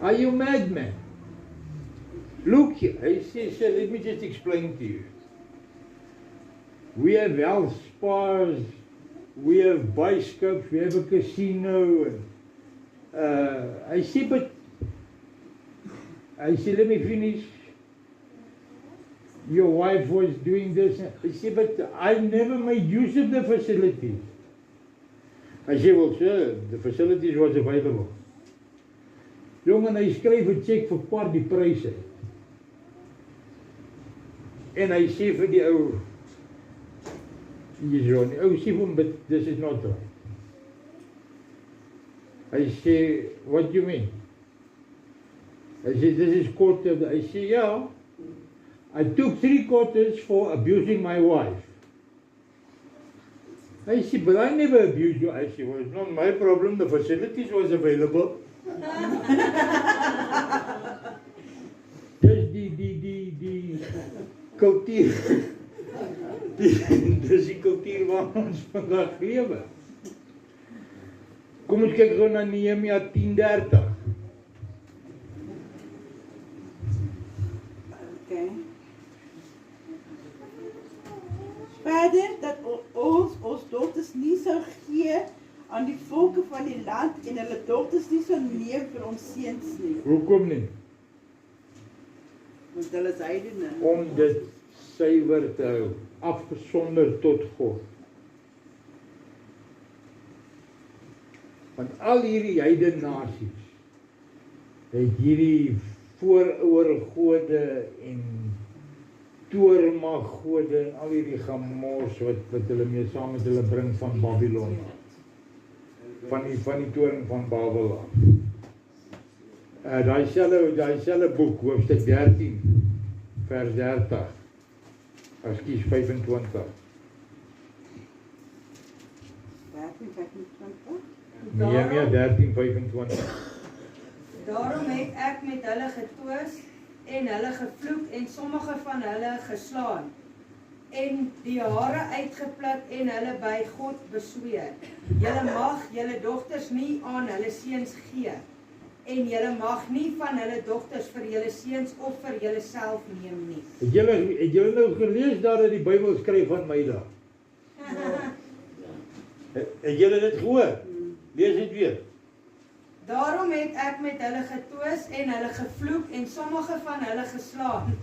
are you mad man? Look here, hy sê, let me just explain to you. We have health spas, we have bioscopes, we have a casino, and I say, let me finish. Your wife was doing this. I say, but I never made use of the facilities. I say, well, sir, the facilities was available. Jongen, hy skryf 'n check vir part die pryse. En hy sê vir die ou, die ou sê vir hom, but this is not right. I say, what do you mean? I say, this is quarter. I say, yeah. I took 3 quarters for abusing my wife. I say, but I never abused you. I say, well, it's not my problem. The facilities was available. Dis die kultuur. Dis die kultuur waar ons vandag lewe. Kom ons kyk gou na Nehemia 10:30. Okay. Verder dat ons dogters nie sou gee aan die volke van die land en hulle dogters nie sou neem vir ons seuns nie. Hoekom nie? Want hulle is heidene. Om dit suiwer te hou, afgesonder tot God. Want al hierdie heidene nasies het hierdie vooroorgode en toormagode en al hierdie gemors wat hulle mee saam met hulle bring van Babylon. Van die toring van Babel af. Daai selfe boek, hoofstuk 13, vers 30. Ekskuus 25. 13:25. Nehemia 13:25. Daarom het ek met hulle getwis en hulle gevloek en sommige van hulle geslaan en die hare uitgeplat en hulle by God besweer. Julle mag julle dogters nie aan hulle seuns gee en julle mag nie van hulle dogters vir julle seuns of vir julle self neem nie. Het julle nou gelees daar dat die Bybel skryf van my daar? Het julle dit gehoor? Lees dit weer. Daarom het ek met hulle getwis en hulle gevloek en sommige van hulle geslaan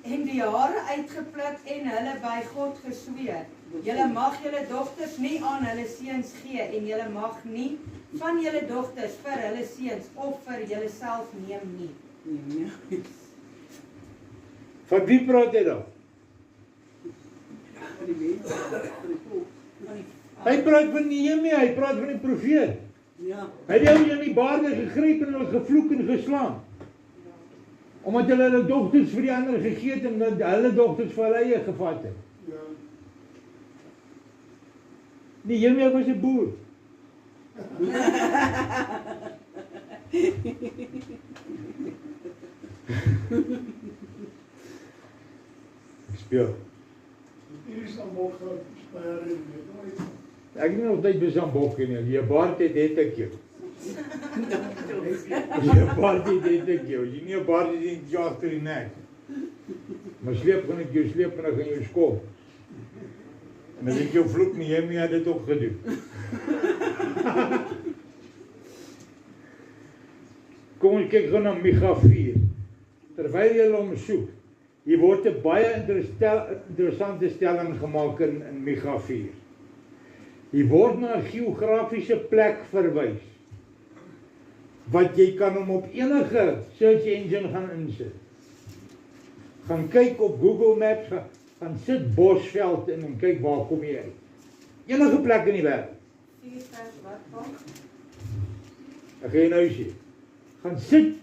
en die hare uitgeplat en hulle by God gesweer. Julle mag julle dogters nie aan hulle seuns gee en julle mag nie van julle dogters vir hulle seuns of vir julle self neem nie. Van wie praat hy dan? Hy praat van Nehemia, hy praat van die profeet. Ja. Hy het hulle in die baarde gegryp en hulle gevloek en geslaan. Omdat hulle dogters vir die ander gegee het en hulle dogters vir hulle eie gevat het. Ja. Nehemia was 'n boer. Ek speel. Hier is dan ook gespaar en weet nooit. Ek weet nie of dit besambok nie. Die baard het ek jou. Die baard het ek jou. Jy nie 'n baard het in jou agter die nek. Maar sleep gaan ek jou sleep en ek gaan jou skop. En as ek jou vloek nie, jy het dit ook gedoen. Kom ons kyk gou na Micha 4. Terwyl jy hom soek, hier word 'n baie interessante stelling gemaak in Micha 4. Hier word na 'n geografiese plek verwys, wat jy kan hom op enige search engine gaan insit. Gaan kyk op Google Maps, gaan sit Bosveld in en kyk waar kom jy uit. Enige plek in die wêreld. 4 vers wat van? Ek gaan jou nou sê. Gaan sit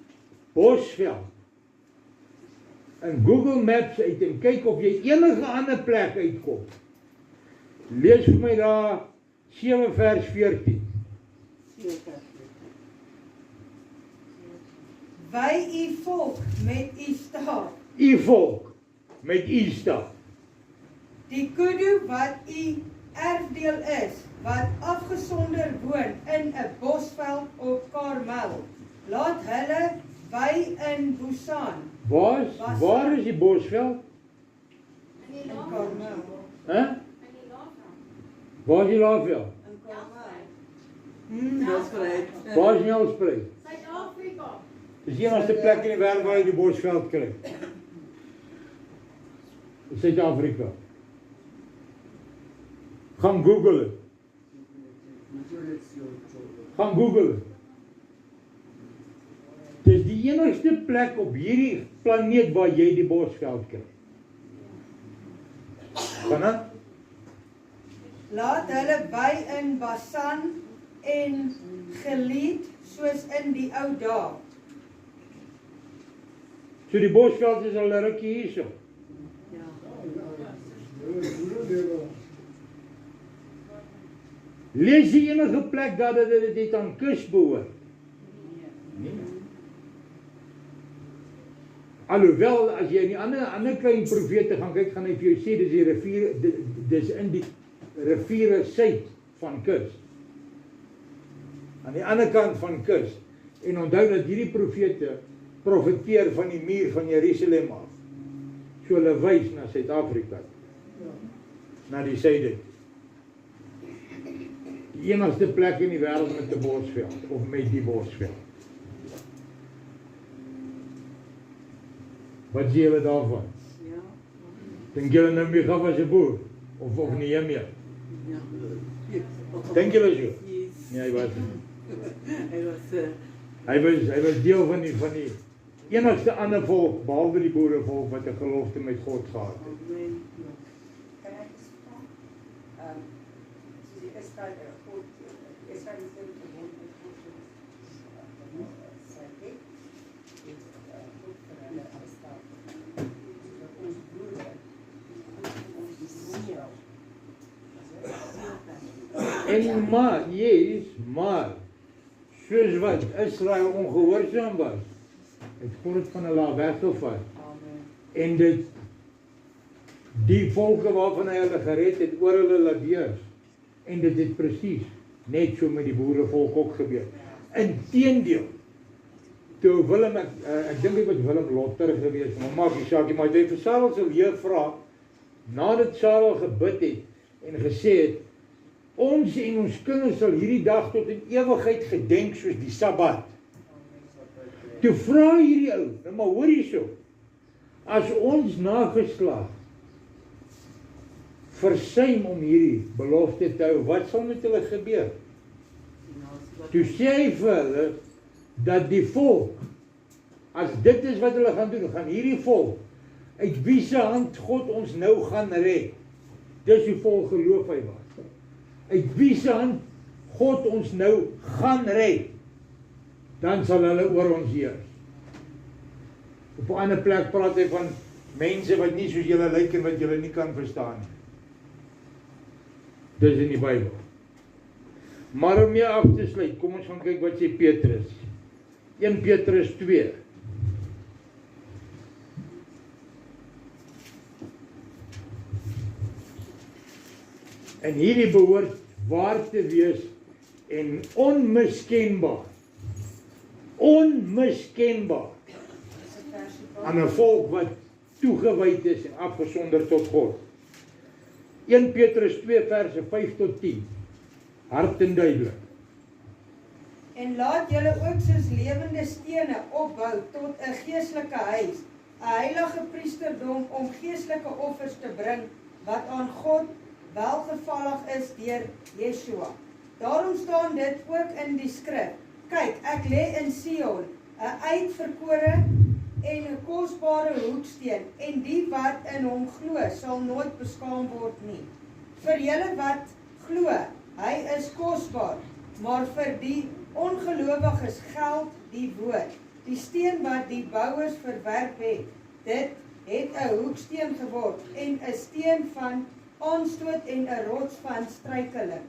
Bosveld in Google Maps uit en kyk of jy enige ander plek uitkom. Lees vir my daar 7 vers 14. Wy u volk met u staat, U volk met u staat. die kudu wat u erfdeel is, wat afgesonder woon in 'n bosveld op Karmel. Laat hulle wy in Busan, Waar is die Bosveld? In die in laag. Karmel, Hè? In die laag. Waar is die Laagveld? in Karmel. Waar is Nelspruit? Suid-Afrika. Dis die enigste plek in die wêreld waar jy die Bosveld kry. In Suid-Afrika. Gaan Google dit. Gaan Google dit. Dis die enigste plek op hierdie planeet waar jy die Bosveld kry. Kan dit? Laat hulle wy in Basan en Gilead soos in die ou dae. So die Bosveld is al 'n rukkie hierso. Lees jy enige plek dat dit aan kus behoort? Nee. Alhoewel as jy in die ander klein profete gaan kyk, gaan hy vir jou sê dis die rivier, dis in die riviere suid van kus. Aan die ander kant van kus. En onthou dat hierdie profete profeteer van die muur van Jerusalem af. So hulle wys na Suid-Afrika. Na die suide. Die enigste plek in die wêreld met 'n Bosveld of met die Bosveld. Wat sê julle daarvan? Dink julle nou Micha was 'n boer of Nehemia? Dink julle so? Nee, hy was nie. Hy was deel van die enigste ander volk behalwe die boerevolk wat 'n gelofte met God gehad het. Kan ek dis vra? Soos die Israel is in die bond met God sy het goed vir hulle gestaan. Ons broer, ons siel. En maar, soos wat Israel ongehoorsaam was, het God het van hulle weggevat. En die volke waarvan hy hulle gered het, oor hulle laat heers. En dit het presies net so met die boerevolk ook gebeur. Inteendeel, toe Willem, ek dink dit was Willem Lotter gewees, maar maak die saak nie, maar hy vir Sarel se leer vra, nadat Sarel gebid het en gesê het, ons en ons kinders sal hierdie dag tot in ewigheid gedenk soos die Sabbat. Toe vra hierdie ou, nou maar hoor hierso, as ons nageslag versuim om hierdie belofte te hou, wat sal met hulle gebeur? Toe sê hy vir hulle, dat die volk, as dit is wat hulle gaan doen, gaan hierdie volk, uit wie se hand God ons nou gaan red, dis hoe vol geloof hy was. Uit wie se hand God ons nou gaan red, dan sal hulle oor ons heers. Op 'n ander plek praat hy van mense wat nie soos julle lyk en wat julle nie kan verstaan nie. Dis in die Bybel. Maar om mee af te sluit, kom ons gaan kyk wat sê Petrus. 1 Petrus 2. En hierdie behoort waar te wees en onmiskenbaar. Onmiskenbaar. Aan 'n volk wat toegewyd is en afgesonder tot God. 1 Petrus 2 verse 5 tot 10. Hard en duidelik. En laat julle ook soos lewende stene opbou tot 'n geestelike huis, 'n heilige priesterdom om geestelike offers te bring wat aan God welgevallig is deur Yeshua. Daarom staan dit ook in die skrif: Kyk, ek lê in Sion 'n uitverkore en 'n kosbare hoeksteen, en die wat in hom glo sal nooit beskaam word nie. Vir julle wat glo, Hy is kosbaar, maar vir die ongelowiges geld die woord. Die steen wat die bouers verwerp het, dit het 'n hoeksteen geword en 'n steen van aanstoot en 'n rots van struikeling.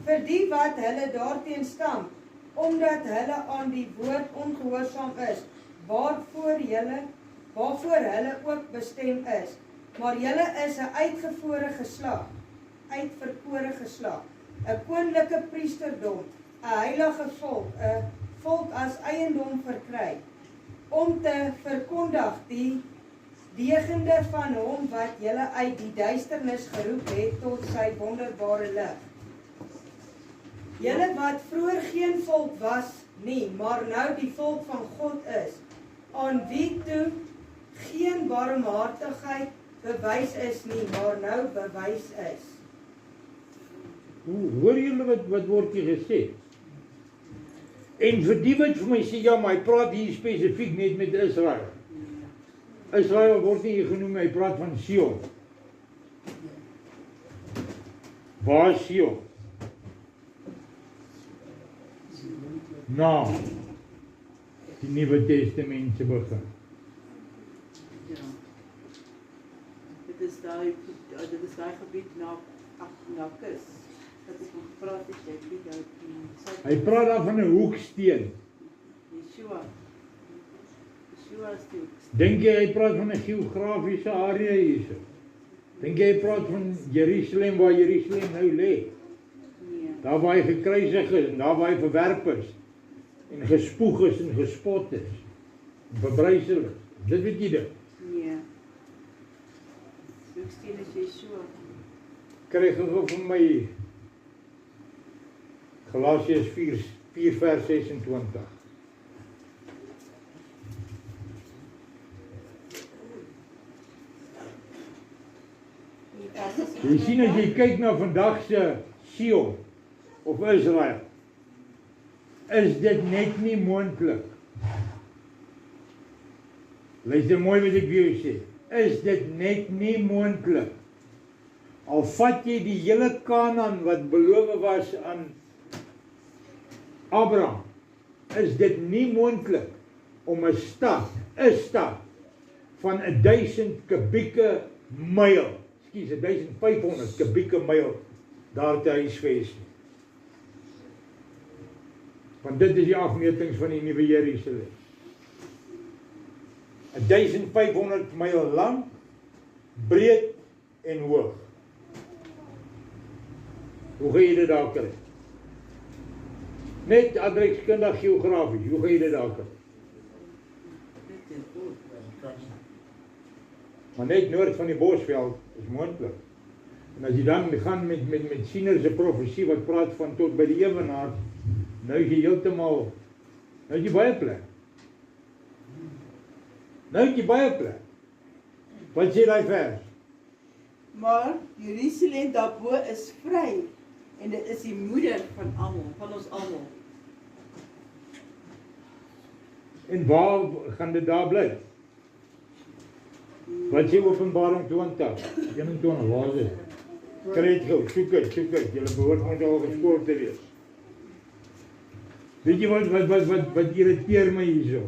Vir die wat hulle daarteen stamp, omdat hulle aan die woord ongehoorsaam is, waarvoor hulle ook bestem is. Maar julle is 'n uitverkore geslag, 'n koninklike priesterdom, 'n heilige volk, 'n volk as eiendom verkry, om te verkondig die deugende van hom wat julle uit die duisternis geroep het tot sy wonderbare lig. Julle wat vroeër geen volk was nie, maar nou die volk van God is, aan wie toe geen barmhartigheid bewys is nie, maar nou bewys is. Hoor julle wat word hier gesê? En vir die wat vir my sê, ja, maar hy praat hier spesifiek net met Israel. Israel word nie hier genoem, hy praat van Sion. Waar is Sion? Na die Nuwe Testament se begin. Ja. Dit is daai gebied na kus. Dat ek nog gepraat het, jy weet nou Hy praat daar van 'n hoeksteen. Yeshua is die hoeksteen. Dink jy hy praat van 'n geografiese area hierso? Dink jy hy praat van Jerusalem waar Jerusalem nou lê? Nee. Daar waar hy gekruisig is en daar waar hy verwerp is en gespoeg is en gespot is en verbrysel is. Dit weet jy dit. Nee. Hoeksteen is Yeshua. Kry gou vir my Galasiërs 4 vers 26. Jy sien as jy kyk na vandag se Sion of Israel, is dit net nie moontlik. Luister mooi wat ek vir jou sê. Is dit net nie moontlik. Al vat jy die hele Kanaan wat beloof was aan Abraham, is dit nie moontlik om 'n stad van 1000 kubieke myl, 1500 kubieke myl daar te huisves nie. Want dit is die afmetings van die nuwe Jerusalem. 1500 myl lank, breed en hoog. Hoe gaan jy dit daar kry? Net adreskundig geografies, hoe gaan jy dit daar kry? Maar net noord van die Bosveld is moontlik. En as jy dan gaan met Siener se profesie wat praat van tot by die ewenaar, nou is jy heeltemal, nou is jy baie plek. Nou is jy baie plek. Wat sê daai vers? Maar Jerusalem daarbo is vry en dit is die moeder van almal, van ons almal. En waar gaan dit daar bly? Wat sê Openbaring 20, 21, waar is dit? Kry dit gou, soek dit, julle behoort moet al geskool te wees. Weet jy wat irriteer my hierso?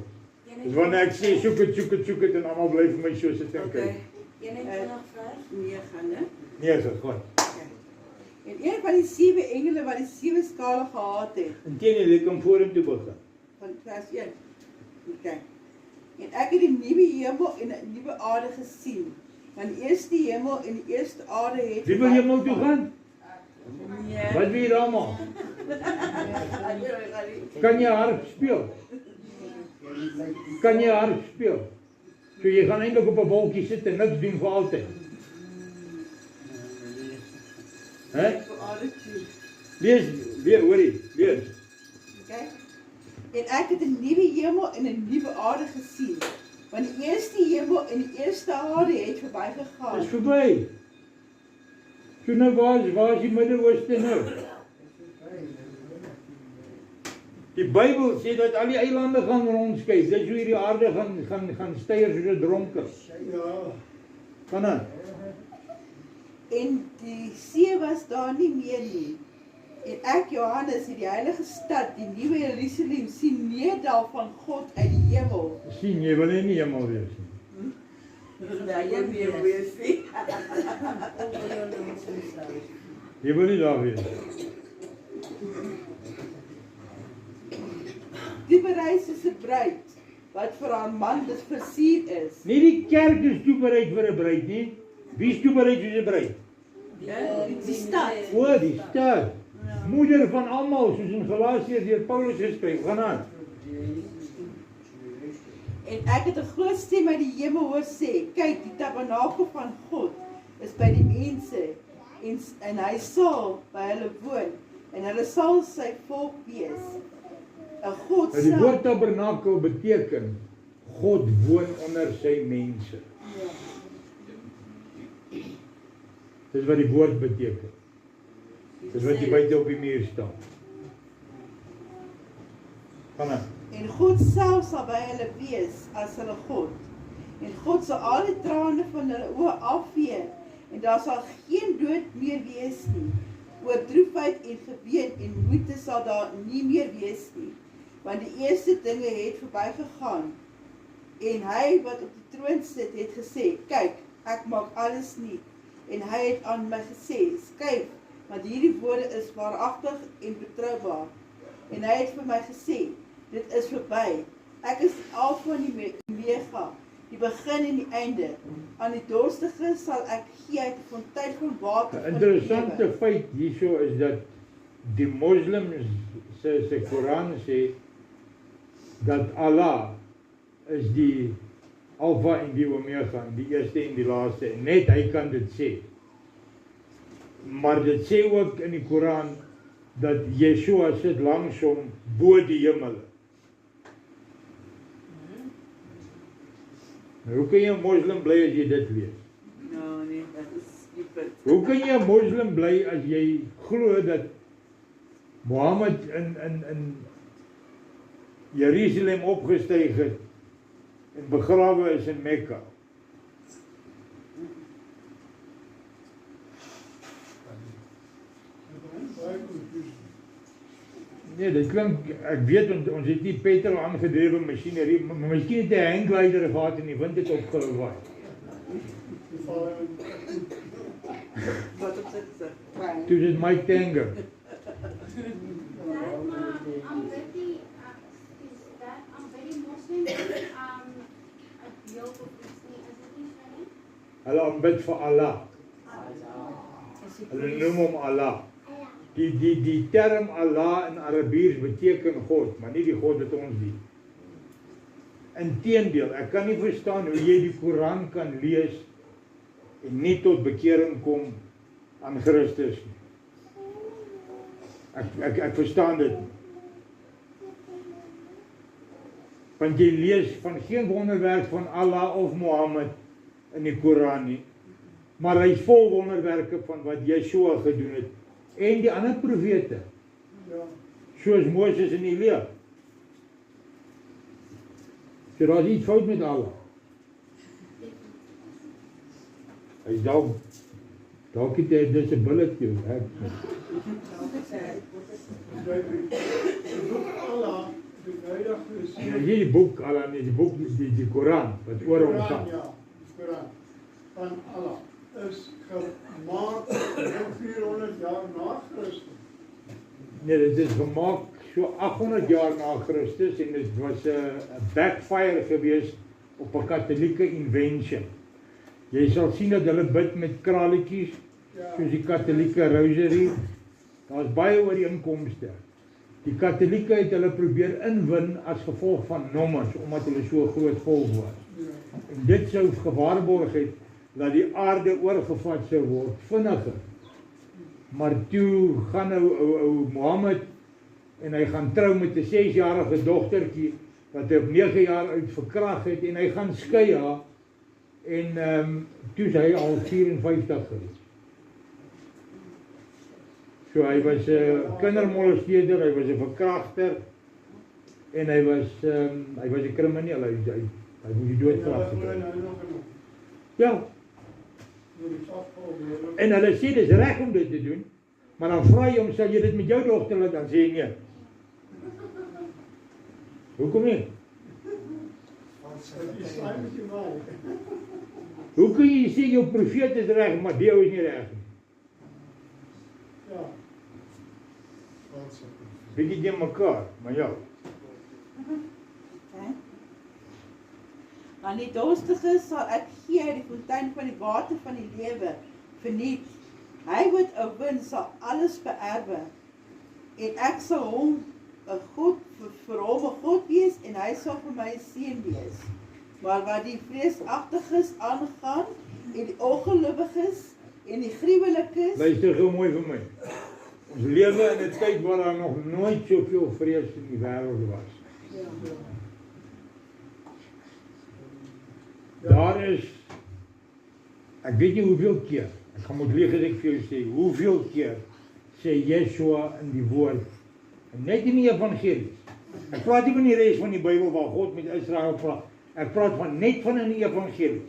Dis wanneer ek sê soek dit en almal bly vir my so sit en kyk. 21 vers 9, né? Nee, so goed. En een van die 7 engele wat die 7 skale gehad het, Inteendeel, ek kom vorentoe begin. van vers 1. Kyk. En ek het die nuwe hemel en die nuwe aarde gesien. Want die eerste hemel en die eerste aarde het... Wie wil hemel toe gaan? Nee. Wat wil jy daar maak? Kan jy harp speel? Kan jy harp speel? So jy gaan eintlik op 'n wolkie sit en niks doen vir altyd. Hè? Lees, weer hoorie, lees. Okay. En ek het 'n nuwe hemel en 'n nuwe aarde gesien. Want die eerste hemel en die eerste aarde het verbygegaan. Dis verby. So nou waar is die Midde-Ooste nou? Die Bybel sê dat al die eilande gaan rondskei. Dis hoe hierdie aarde gaan steier soos 'n dronker. Ja. Kan dit? En die see was daar nie meer nie. En ek, Johannes, het die heilige stad, die nuwe Jerusalem, sien neerdal van God uit die hemel. Sien, jy wil nie in die hemel wees nie. Ja, jy wil wees nie. Jy wil nie daar wees. Die bereis is 'n bruid, wat vir haar man versier is. Nie die kerk is toe bereid vir 'n bruid nie. Wie is toe bereid vir 'n bruid? Die stad. O, die stad. Moeder van almal, soos in Galasiërs deur Paulus geskryf. Gaan aan. En ek het 'n groot stem uit die hemel hoor sê, kyk, die tabernakel van God is by die mense, en hy sal by hulle woon, en hulle sal sy volk wees. 'n God Nou, die sal... woord tabernakel beteken God woon onder sy mense. Dis wat die woord beteken. Dis wat jy buite op die muur staan. Gaan aan. En God self sal by hulle wees as hulle God. En God sal al die trane van hulle oë afvee, en daar sal geen dood meer wees nie. Oor droefheid en geween en moeite sal daar nie meer wees nie, want die eerste dinge het verbygegaan. En hy wat op die troon sit, het gesê, kyk, ek maak alles nuut. En hy het aan my gesê, skryf, want hierdie woorde is waaragtig en betroubaar. En hy het vir my gesê, dit is verby. Ek is die Alfa en die Omega, die begin en die einde. Aan die dorstige sal ek gee uit 'n fontein van water. 'n Interessante feit hierso is dat die moslems se Koran sê dat Allah is die Alfa en die Omega, die eerste en die laaste, en net hy kan dit sê. Maar dit sê ook in die Koran dat Yeshua sit langs hom bo die hemel. Nou, hoe kan jy 'n moslim bly as jy dit lees? Nou nee, dat is stupid. Hoe kan jy 'n moslim bly as jy glo dat Mohammed in Jerusalem opgestyg het en begrawe is in Mekka? Nee, dit klink, ek weet ons het nie petrol aangedrewe masjinerie, maar miskien het 'n hangglider gehad en die wind het opgewaai. Wat op sit se? Toe is Mike Tanger. I'm very Muslim. A deel of Islam as it is, right? Hulle aanbid vir Allah. Hulle noem hom Allah. Die term Allah in Arabies beteken God, maar nie die God wat ons dien. Inteendeel, ek kan nie verstaan hoe jy die Koran kan lees en nie tot bekering kom aan Christus nie. Ek verstaan dit nie. Want jy lees van geen wonderwerk van Allah of Mohammed in die Koran nie, maar hy is vol wonderwerke van wat Yeshua gedoen het en die ander profete, soos Moses en Elia. So daar is iets fout met Allah. Hy is dalk het hy 'n disability, hè. Allah, Die boek Allah, nie die boek, die Koran wat oor hom gaan. Ja, die Koran van Allah is gemaak 400 jaar na Christus. Nee, dit is gemaak so 800 jaar na Christus en dit was 'n backfire geweest op 'n katholieke invention. Jy sal sien dat hulle bid met kraletjies, soos die katholieke rosary. Daar's baie ooreenkomste. Die katholieke het hulle probeer inwin as gevolg van nommers, omdat hulle so groot volk was. En dit sou gewaarborg het dat die aarde oorgevat sou word vinniger. Maar toe gaan ou Mohammed en hy gaan trou met 'n 6-jarige dogtertjie wat hy op 9 jaar oud verkrag het en hy gaan skei haar en toe is hy al 54 gewees. So hy was 'n kindermolesteerder, hy was 'n verkragter en hy was 'n krimineel, hy moes die doodstraf gekry. Ja. En hulle sê dis reg om dit te doen, Maar dan vra jy hom, sal jy dit met jou dogter laat, dan sê hy nee. Hoekom nie? Dat is saai met jou maar. Hoe kan jy sê jou profeet is reg, maar die ou is nie reg nie? Ja. Bietjie teen mekaar, maar ja. Want die dorstige sal ek gee uit die fontein van die water van die lewe verniet. Hy wat oorwin sal alles beerwe. En ek sal hom 'n God vir hom 'n God wees en hy sal vir my 'n seun wees. Maar wat die vreesagtiges aangaan en die ongelowiges en die gruwelikes, Luister gou mooi vir my. Ons lewe in 'n tyd waar daar nog nooit soveel vrees in die wêreld was. Daar is, ek weet nie hoeveel keer, ek gaan moet lieg as ek vir jou sê, hoeveel keer sê Yeshua in die woord, en net in die evangelie. Ek praat nie van die res van die Bybel waar God met Israel praat. Ek praat van net van in die evangelie.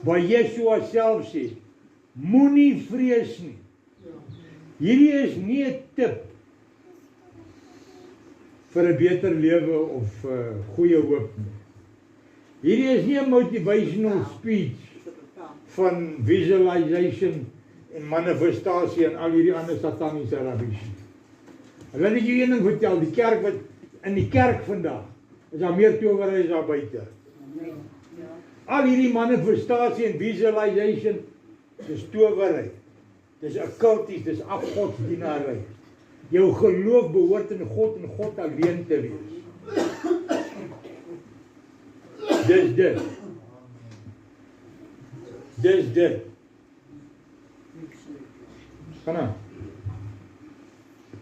Waar Yeshua self sê, moenie vrees nie. Hierdie is nie 'n tip vir 'n beter lewe of goeie hoop nie. Hierdie is nie 'n motivational speech van visualization en manifestasie en al hierdie ander sataniese rubbish. Laat ek jou een ding vertel, die kerk wat in die kerk vandag is daar meer towery as daar buite. Al hierdie manifestasie en visualization dis towery. Dis occulties, dis afgodsdienary. Jou geloof behoort in God en God alleen te wees. Dis dit. Dis dit. Gaan aan.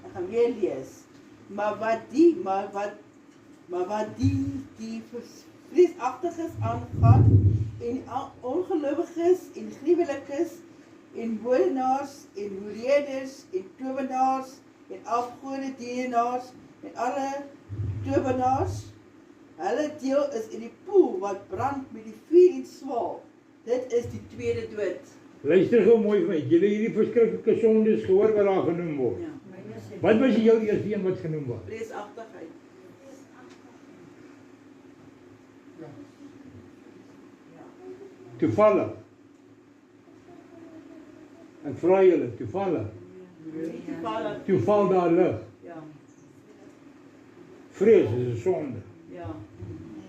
ek gaan weer lees. Maar wat die vreesagtiges aangaan en die ongelowiges en gruwelikes en moordenaars en hoereders en towenaars en afgodedienaars en alle towenaars, hulle deel is in die poel wat brand met die vuur en swaal. Dit is die tweede dood. Luister gou mooi vir my. Julle hierdie verskriklike sondes gehoor wat daar genoem word. Ja. Wat was jou eerste een wat genoem word? Vreesagtigheid. Toevallig. Ek vra julle, toevallig. Toevallig. Toeval daar lig. Ja. Vrees is 'n sonde. Ja.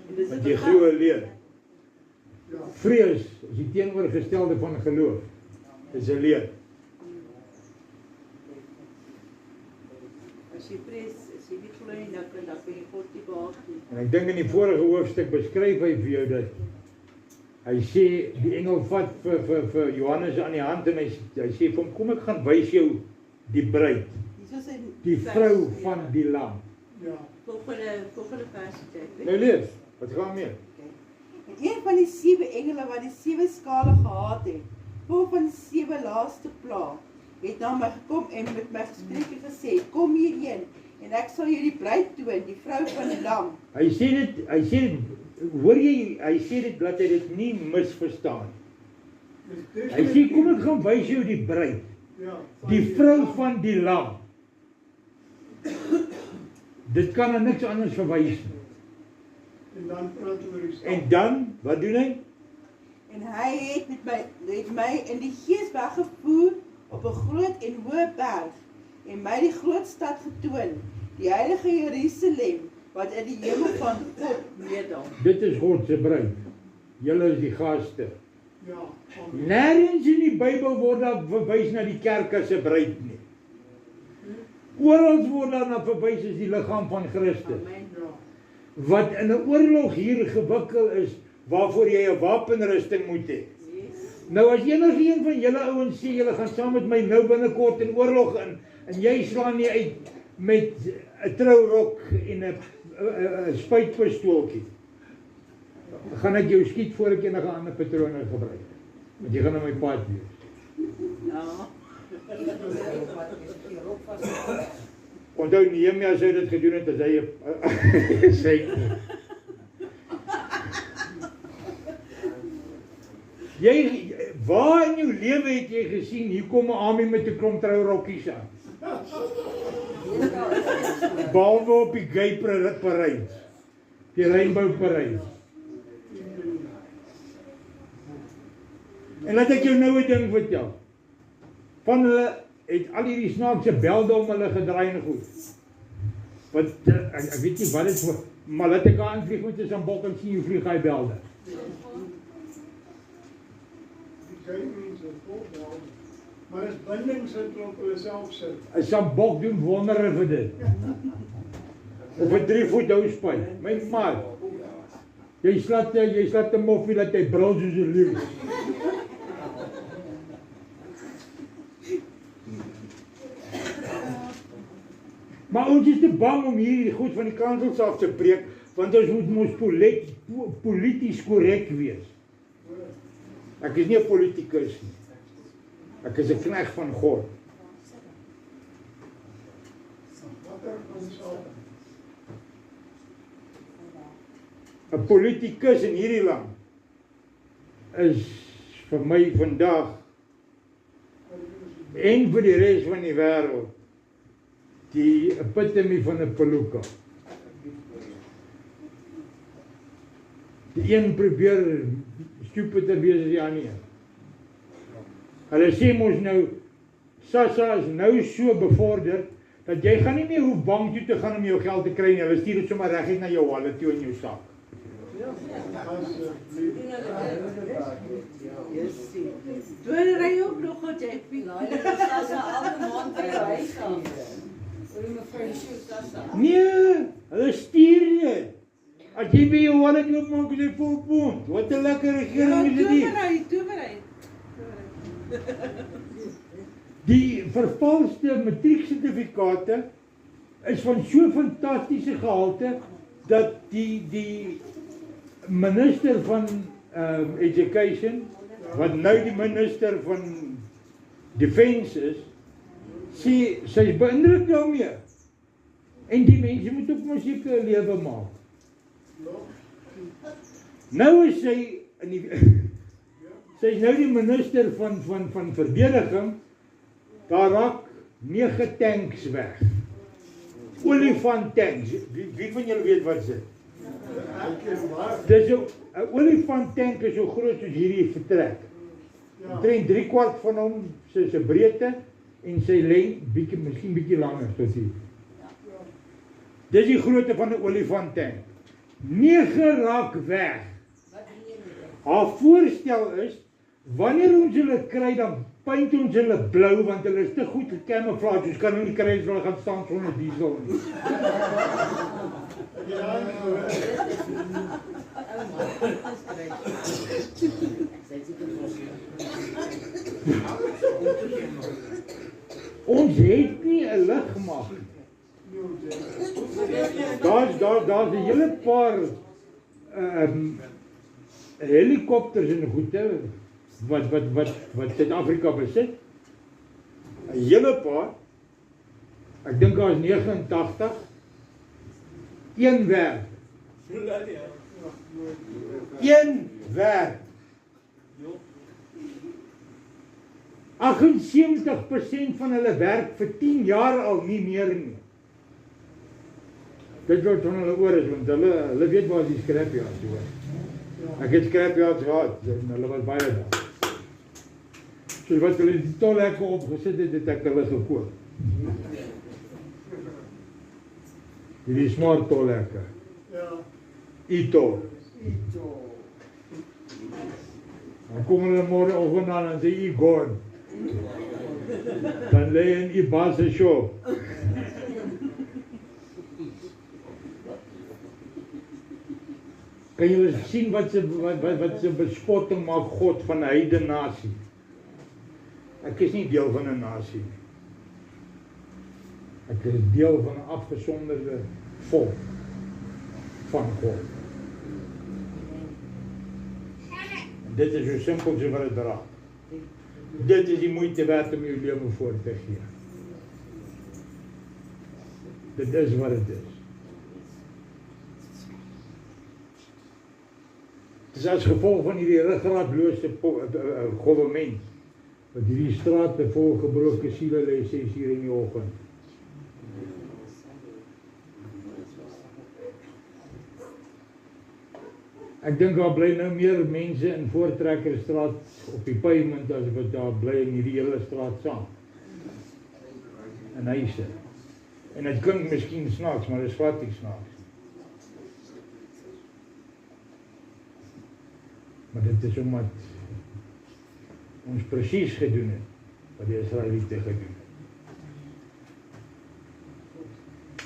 En dis Want jy glo alleen. Vrees is die teenoorgestelde van geloof. Dis 'n leuen. As jy vrees, as jy nie glo nie, dan kan jy God nie behaag nie. En ek dink in die vorige hoofstuk beskryf hy vir jou dat hy sê die engel vat vir Johannes aan die hand en hy sê vir hom, kom ek gaan wys jou die bruid, die vrou van die lam. Ja. Volgende vers. Nou lees, wat gaan mee? En een van die 7 engele wat die 7 skale gehad het, vol van die 7 laaste plaag, het na my gekom en met my gespreek en gesê, kom hierheen en ek sal jou die bruid toon, die vrou van die lam. Hy sê dit, hoor jy, hy sê dit dat hy dit nie misverstaan. Hy sê, kom ek gaan wys jou die bruid, die vrou van die lam. Dit kan aan niks anders verwys nie. En dan praat oor die stad. En dan, wat doen hy? En hy het my in die gees weggevoer op 'n groot en hoë berg en my die groot stad getoon, die heilige Jerusalem, wat in die hemel van God neerdaal. Dit is God se bruid. Julle is die gaste. Ja. Nêrens in die Bybel word daar verwys na die kerk as 'n bruid nie. Oral word daar na verwys as die liggaam van Christus. Wat in 'n oorlog hier gewikkel is, waarvoor jy 'n wapenrusting moet hê. Nou as enige een van julle ouens sê julle gaan saam met my nou binnekort in oorlog in en jy slaan nie uit met 'n trourok en 'n spuitpistooltjie, gaan ek jou skiet voor ek enige ander patrone gebruik. Want jy gaan in my pad wees. Ja. Onthou Nehemia sou dit gedoen het as hy sê jy waar in jou lewe het jy gesien, hier kom 'n Ami met 'n klomp trourokkies aan? Behalwe op die gay parade, die Rainbow Parade. En laat ek jou nou 'n ding vertel. Van hulle het al hierdie snaakse belde om hulle gedraai en goed. Want ek weet nie wat dit voor, maar laat ek aanvlieg met 'n sambok en sien hoe vlieg hy belde. Maar as bindings het op hulle self sit. 'n Sambok doen wondere vir dit. Op 'n 3 voet housepyp. My maat. Jy slaat 'n moffie dat hy brul soos 'n leeu. Maar ons is te bang om hierdie goed van die kansels af te breek, want ons moet mos polities korrek wees. Ek is nie 'n politikus nie. Ek is 'n knegg van God. Watter ons al 'n politikus in hierdie land is vir my vandag en vir die res van die wêreld die epitome van 'n peluka. Die een probeer stupider wees as die ander een. Hulle sê mos nou, SASSA is nou so bevorder, dat jy gaan nie meer hoef bank toe te gaan om jou geld te kry nie, hulle stuur dit sommer reguit na jou wallet toe in jou sak. Doe ry ook nog wat jy vind. Nee, hulle stuur dit. As jy by jou wallet oopmaak, is jy vol pond. Wat 'n lekker regering is dit. Toebereid. Die vervalste matrieksertifikate is van so fantastiese gehalte dat die minister van Education, wat nou die minister van Defense is, sê sy is beïndruk daarmee. En die mense moet ook maar seker 'n lewe maak. Nou is sy in die sy is nou die minister van verdediging. Daar raak 9 tanks weg. Olifant tanks. Wie van julle weet wat dit is? Dis 'n olifant tank is so groot soos hierdie vertrek. Omtrent 3/4 van hom sy breedte en sy lengte miskien bietjie langer soos hier. Dis die grootte van 'n olifant tank. 9 raak weg. Haar voorstel is, wanneer ons hulle kry, dan paint ons hulle blou, want hulle is te goed gecamouflage, ons kan hulle nie kry as hulle gaan staan sonder diesel nie. Ons het nie 'n lugmag. Daar's 'n hele paar helikopters en goede wat Suid-Afrika besit. 'n Hele paar. Ek dink daar is 89. Een werk. Een werk. 78% van hulle werk vir 10 jaar al nie meer nie. Dit wat van hulle oor is, want hulle weet waar die scrapyards hoor. Ek het scrapyards gehad, en hulle was baie daar. So wat hulle die tolhekke opgesit het ek hulle gekoop. Hierdie smart tolhekke. Ja. E-tol. Dan kom hulle môreoggend aan en sê Igor. Dan lê in die basse show. Kan jy sien wat se bespotting maak God van 'n heidene nasie? Ek is nie deel van 'n nasie nie. Ek is deel van 'n afgesonderde volk van God. En dit is so simpel so wat dit raak. Dit is die moeite werd om jou lewe voor te gee. Dit is wat dit is. Dis as gevolg van hierdie ruggraatlose government wat hierdie straat vol gebroke siele lê 6:00 in die oggend. Ek dink daar bly nou meer mense in Voortrekkerstraat op die pavement as wat daar bly in hierdie hele straat saam. In huise. En dit klink miskien snaaks, maar dit is glad nie snaaks. Maar dit is omdat ons presies gedoen het wat die Israeliete gedoen het.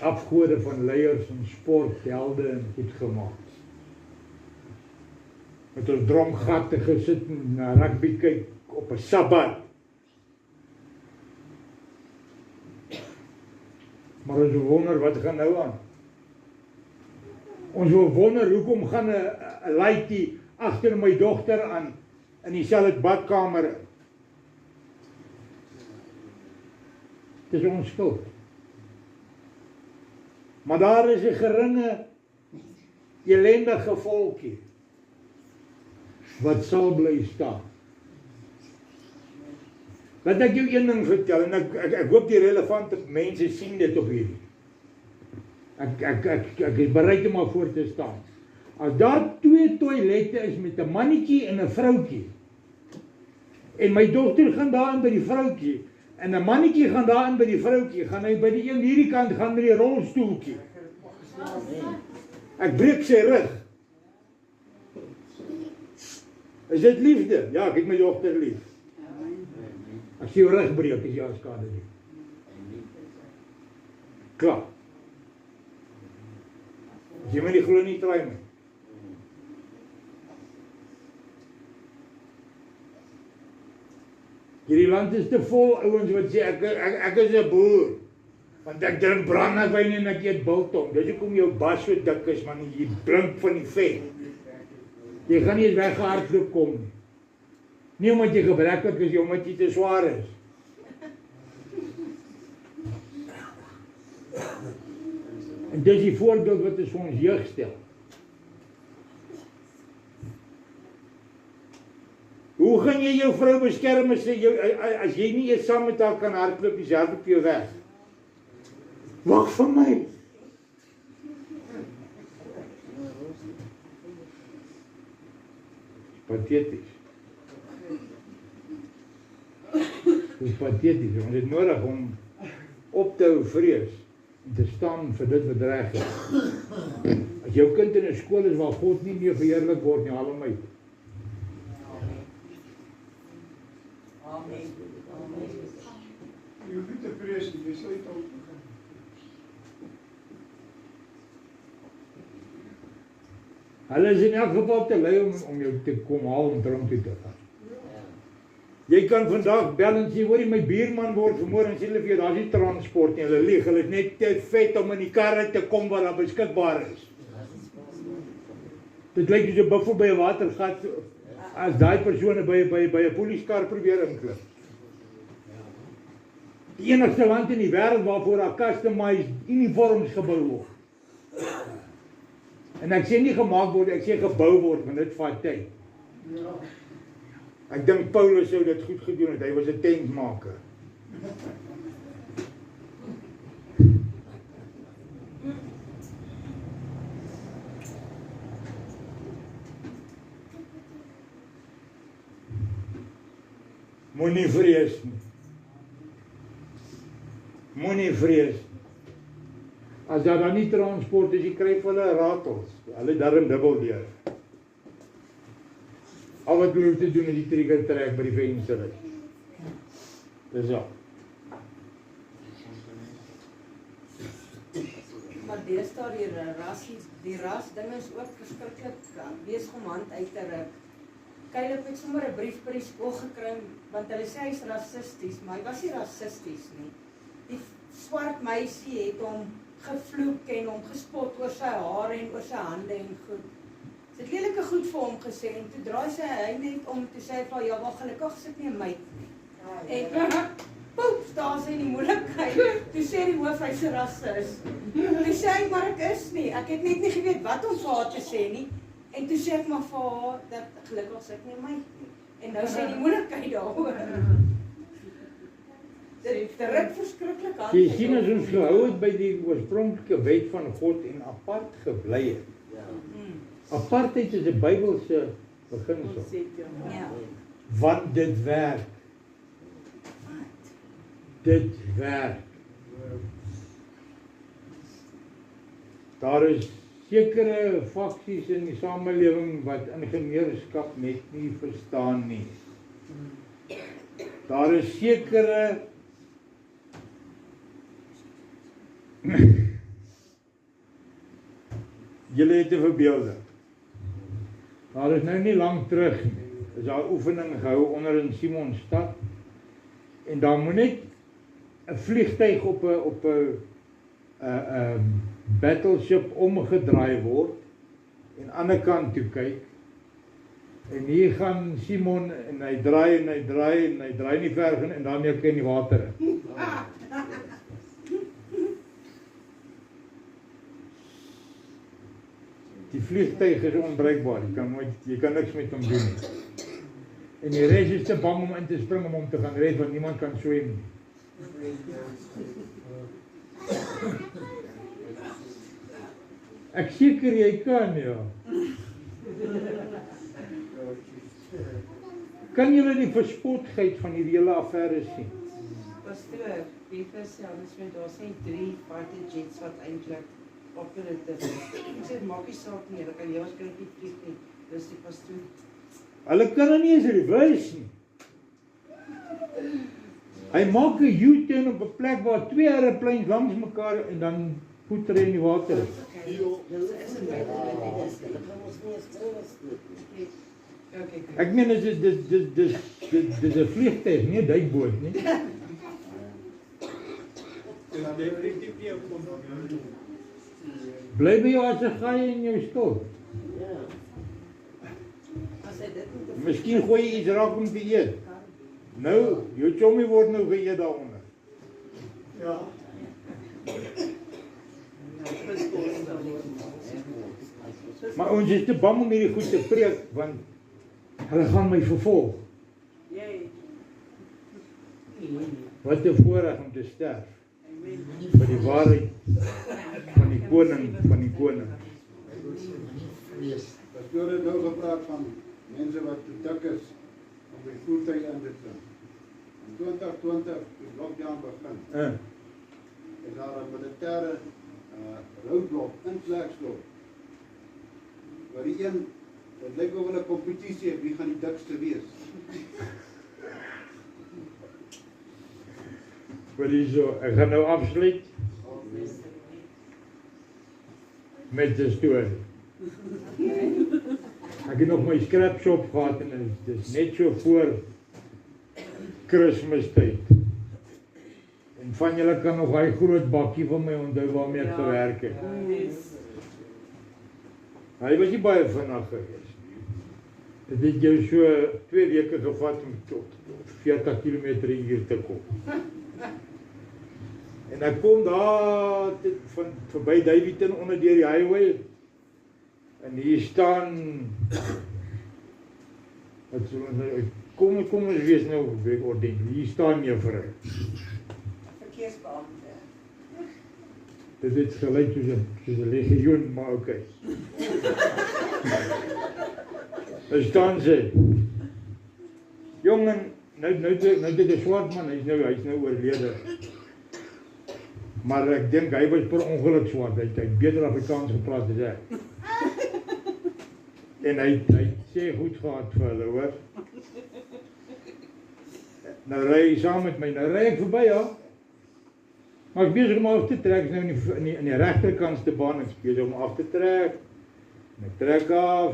Afgode van leiers en sporthelde en goed gemaak. Met ons dromgatte gesit en na rugby kyk op 'n Sabbat. Maar ons wonder wat gaan nou aan. Ons wil wonder hoekom gaan 'n laaitjie agter my dogter aan in dieselfde badkamer. Dit is ons skuld. Maar daar is 'n geringe elendige volkie wat sal bly staan. Laat ek jou een ding vertel en ek hoop die relevante mense sien dit op hierdie. Ek is bereid om maar voor te staan. As daar 2 toilette is met 'n mannetjie en 'n vroutjie en my dogter gaan daarin by die vroutjie en 'n mannetjie gaan daarin by die vroutjie, gaan hy by die een hierdie kant gaan met die rolstoeltjie. Ek breek sy rug. Is dit liefde? Ja, ek het my dogter lief. As jy jou rug breek, is jy al skade nie. Klaar. As jy my nie glo nie, try my. Hierdie land is te vol ouens wat sê ek is 'n boer. Want ek drink brandewyn en ek eet biltong. Dis hoekom jou bas so dik is, man, jy blink van die vet. Jy gaan nie eens weggehardloop kom nie. Nie omdat jy gebrek het, is jy omdat jy te swaar is. En dis die voorbeeld wat ons vir ons jeug stel. Hoe gaan jy jou vrou beskerm as jy nie eens saam met haar kan hardloop, die hardloop jou weg? Wag vir my. Patheties. Dit is patheties. Ons het nodig om op te hou vrees en te staan vir dit wat reg is. As jou kind in 'n skool is waar God nie meer verheerlik word nie, haal hom uit. Amen. Jy hoef nie te vrees nie, jy sal dit al. Hulle is in elk geval te lui om jou te kom haal om tronk toe te gaan. Jy kan vandag bel en sê, hoorie, my buurman word vermoor en sê hulle vir jou, daar is nie transport nie, hulle lieg, hulle het net te vet om in die karre te kom waar daar beskikbaar is. Dit lyk soos 'n buffel by 'n watergat, as daai persone by 'n poliskar probeer inklim. Die enigste land in die wêreld waarvoor daar customized uniforms gebou word. En ek sê nie gemaak word, ek sê gebou word, want dit vat tyd. Ja. Ek dink Paulus sou dit goed gedoen het, hy was 'n tentmaker. Moenie vrees nie. Moenie vrees nie. As daar dan nie transport is, jy kry vir hulle ratels. Hulle darm dubbel deur. Al wat jy hoef te doen is die trigger trek by die venster uit. Dis al. Maar deesdae die ras ding is ook verskriklik besig om hand uit te ruk. Caleb het sommer 'n brief by die skool gekry want hulle sê hy's rassisties, maar hy was nie rassisties nie. Die swart meisie het hom gevloek en hom gespot oor sy hare en oor sy hande en goed. Sy het lelike goed vir hom gesê en toe draai sy hy net om te sê vir ja, maar gelukkig sit nie 'n meid nie. En poep, daar sy in die moeilikheid. Toe sê die hoof hy's 'n rassis. Toe sê hy maar ek is nie. Ek het net nie geweet wat om vir haar te sê nie. En toe sê ek maar vir haar, dat gelukkig sê ek nie my nie. En nou sê die moeilikheid daar. Dit druk verskriklik aan. Jy sien as ons gehou het by die oorspronklike wet van God en apart gebly het. Ja. Apartheid is 'n Bybelse beginsel. Ja. Want dit werk. Dit werk. Daar is sekere faksies in die samelewing wat ingenieurskap net nie verstaan nie. Daar is sekere julle het 'n verbeelding. Daar is nou nie lank terug nie. Is daar oefening gehou onder in Simonstad en daar moet net 'n vliegtyg op 'n battleship omgedraai word en aan die ander kant toe kyk. En hier gaan Simon en hy draai en hy draai en hy draai nie ver genoeg en daarmee kan hy in die water in. Die vliegtuig is onbruikbaar, jy kan niks met hom doen nie. En die res is te bang om in te spring om hom te gaan red, want niemand kan swem nie. Ek seker jy kan, ja. Kan julle die verspotheid van hierdie hele affære sien? Pastoor, Petrus sê anders met daar sien 3 fighter jets wat eintlik operative is. Ek sê maak nie saak nie, hulle kan jy waarskynlik nie vlieg nie. Dis die pastoor. Hulle kan nie eens reverse nie. Hy maak 'n U-turn op 'n plek waar 2 aeroplanes langs mekaar en dan poeter hy in die water. Ek meen dis 'n vliegtuig, nie 'n duikboot nie. Bly by jou as 'n gaai in jou stoel. Miskien gooi jy iets raak om te eet. Nou, jou chommie word nou geëet daaronder. Ja. Maar ons is te bang om hierdie goed te preek, want hulle gaan my vervolg. Wat 'n voorreg om te sterf. Vir die waarheid van die koning van die koning. Pastoor het nou gepraat van mense wat te dik is om die voertuig in te klim. In 2020, toe lockdown begin, is daar 'n militêre roadblock in Klerksdorp. Waar die een, dit lyk of hulle 'n kompetisie het, wie gaan die dikste wees. Wel hierso, ek gaan nou afsluit met 'n storie. Ek het nog my scrap shop gehad en dit is net so voor Kersfeestyd. En van julle kan nog daai groot bakkie van my onthou waarmee ek gewerk het. Hy was nie baie vinnig geweest. Dit het jou so 2 weke gevat om tot 40 km/h te kom. En ek kom daar van verby Davidton onder deur die highway. En hier staan wat sou ons kom ons wees nou ordentlik. Hier staan juffrou. Verkeersbeampte. Dit het gelyk soos 'n legioen, maar okay. Daar staan sy. Jongen, nou dit 'n swart man, hy's nou oorlede. Maar ek dink hy was per ongeluk swart, hy het beter Afrikaans gepraat as ek. En hy sê goed gehad vir hulle, hoor. Nou ry hy saam met my, nou ry ek verby haar. Maar ek besig om af te trek, nou in die regterkantste baan, ek besig om af te trek. En ek trek af.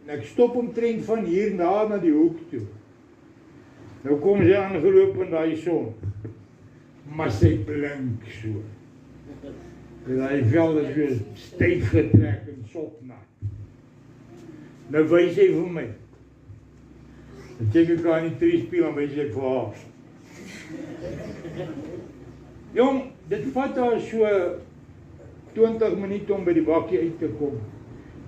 En ek stop omtrent van hier na die hoek toe. Nou kom sy aangeloop in daai son. Maar sy blink so. En hy vel is weer styf getrek en sopnat. Nou wys hy vir my. Ek kyk ek aan die triespiel en wys ek vir haar. Jong, dit vat haar so 20 minute om by die bakkie uit te kom.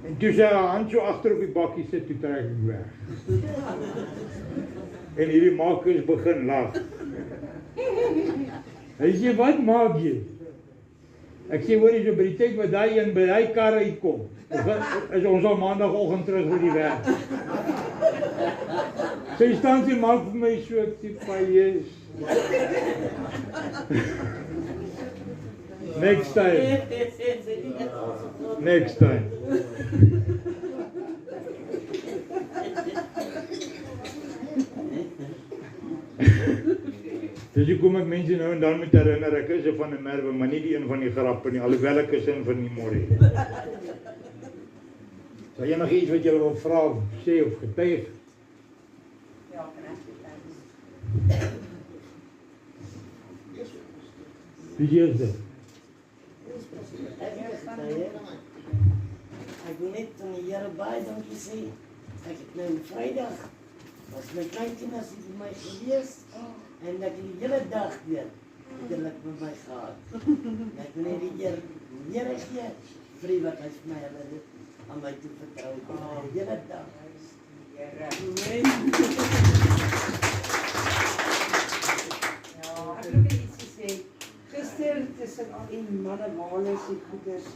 En toe sy haar hand so agter op die bakkie sit, toe trek ek weg. En hierdie Marcus begin lag. Hy sê, wat maak jy? Ek sê, hoor jy, so by die tyd wat daai een by daai kar uitkom, is ons al maandagoggend terug by die werk. Sy staan sy maak vir my so, ek sê, paaies. Next time. Next time. Dus hoe kom ek mense nou en dan met herinner, ek is van 'n Merwe, maar nie die een van die grappe nie, alhoewel ek is een van die Morrie. So enige iets wat julle wil vra, sê of getuig? Ja, kan ek Wie is dit? Ek wil net aan die Here baie dankie sê. Ek het nou Vrydag was my kleinkinders hier vir my gewees en ek het die hele dag weer heerlik met my gehad. Ek wil net die Here gee vir wat hy vir my hulle aan my toe vertrou het. Die hele dag. Ja, ek wil net iets sê. Gister tussen en Madamale se goeders.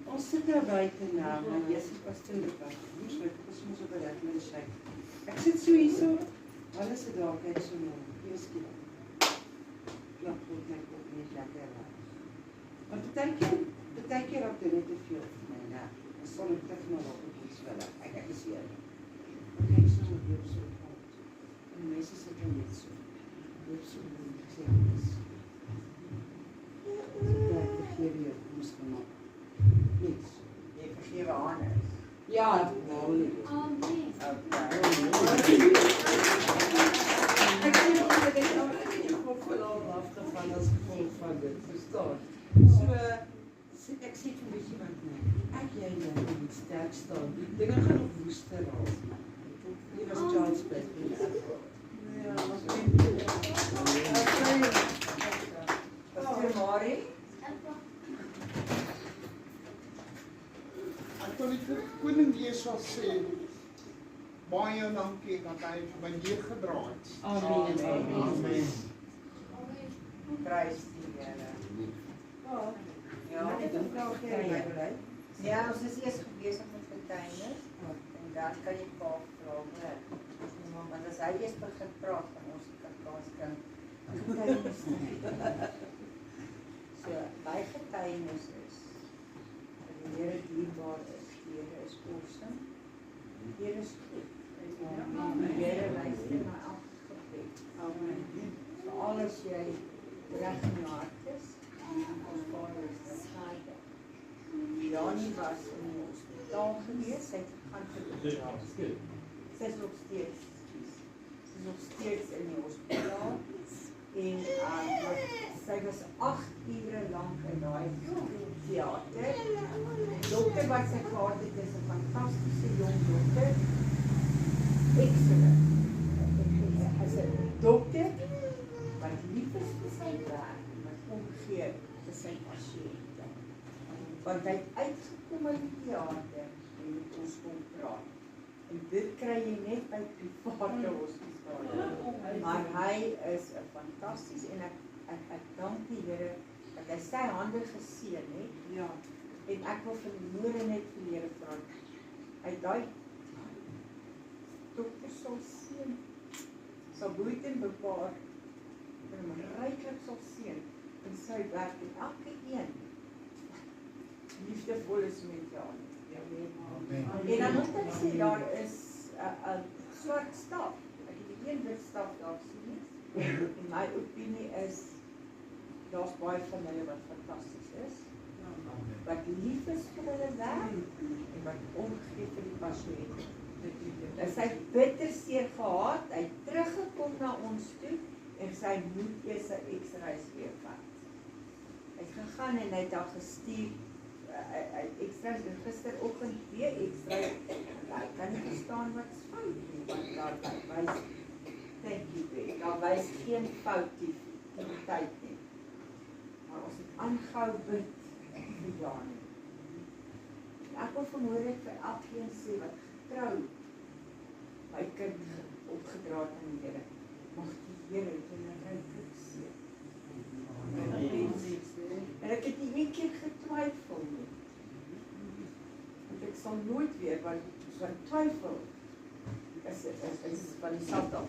Ons sit daar buite nou, maar Jesus pastoor was. Ons moet ons op die reg met die sy. Ek sit so hierso, alles se daar kyk so nou. Eers skielik. Klap op my kop net lekker raak. Want baie keer raak dit net te veel vir my, né? Ons sal net terug na wat ons wil. Ek is hier. Kyk so op jou so. En mense sit net so. Dit so sê ons. Ek vergeef jou ons gemaak. Niks. Jy vergewe anders. Ja, nou nie. Amen. Ek sê nog dat ek nou net die kop verlaat afgeval as gevolg van dit, verstaan? So, ek sê vir my iemand nie, ek jy nou moet sterk staan. Dinge gaan nog woester raak. Hier was Charles Pitt. Ja, was net. Pastor Marie? Ek wil net vir koning Jesus sê, baie dankie dat hy vir my neergedra het. Amen. Amen. Prys die Here. Ja, Dit is nou geen beleid. ja, ons is eers besig met getuienis en dan kan jy pa vra, hè. Want as hy eers begin praat van ons kans kan getuienis. So, my getuienis is dat die Here dierbaar is, die Here is awesome, die Here is goed. Die Here luister na elke gebed. So alles jy reg in jou hart is, ons Vader is gescheiden. Janie was in die hospitaal gewees, sy het gegaan vir die operasie. Sy is nog steeds in die hospitaal en sy was 8 ure lank in daai theater. Die dokter wat sy gehad het is 'n fantastiese jong dokter. Excellent. As 'n dokter wat lief is vir sy werk, wat omgee vir sy pasiënte. Want hy het uitgekom uit die theater en met ons kom praat. En dit kry jy net by private hospitale. Maar hy is 'n fantasties en ek dank die Here dat hy sy hande geseën het. Ja. En ek wil vermoere net vir die Here vra. Hy daai dokter sal seën, sal boet en bewaar, en hom ryklik sal seën in sy werk en elke een liefdevol is met jou. Amen. En dan moet ek sê, daar is 'n swart staf. Ek het die een wit staf daar gesien. En my opinie is, daar's baie van hulle wat fantasties is, wat lief is vir hulle werk, en wat omgee vir die pasiënt. Sy het bitter seer gehad, hy het teruggekom na ons toe, en sy moet eers 'n X-rays weer vat. Hy het gegaan en hy het daar gestuur, X-rays, en gisteroggend weer X-rays, hy kan nie verstaan wat is fout nie, want daar wys, thank you babe, daar wys geen fout die tyd nie. Maar ons het aangehou bid vir Janie. ek wil vanmôre vir elkeen sê wat getrou my kind opgedra het aan die Here. Mag die Here julle ryklik seën. En ek het nie een keer getwyfel nie. Want ek sal nooit weer wat twyfel is van die Satan.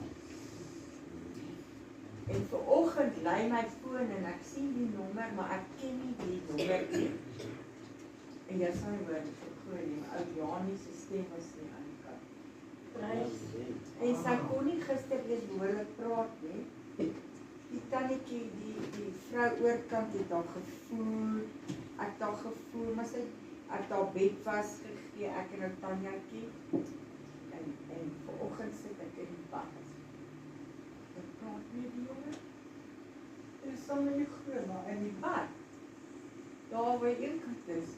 En vanoggend lei my foon en ek sien die nommer, maar ek ken nie die nommer nie. En jy sal nie hoor vergooi nie, ou Janie se stem was nie aan die kant. En sy kon nie gister weer behoorlik praat nie. Die tannetjie, die vrou oorkant het haar gevoel, ek het haar gevoel, maar sy het haar bed vasgegee, ek en ou Tanjatjie. En vanoggend sit ek in die bad. Ek praat nie die jongen. En sal my nie glo, maar in die bad, daar waar een kant is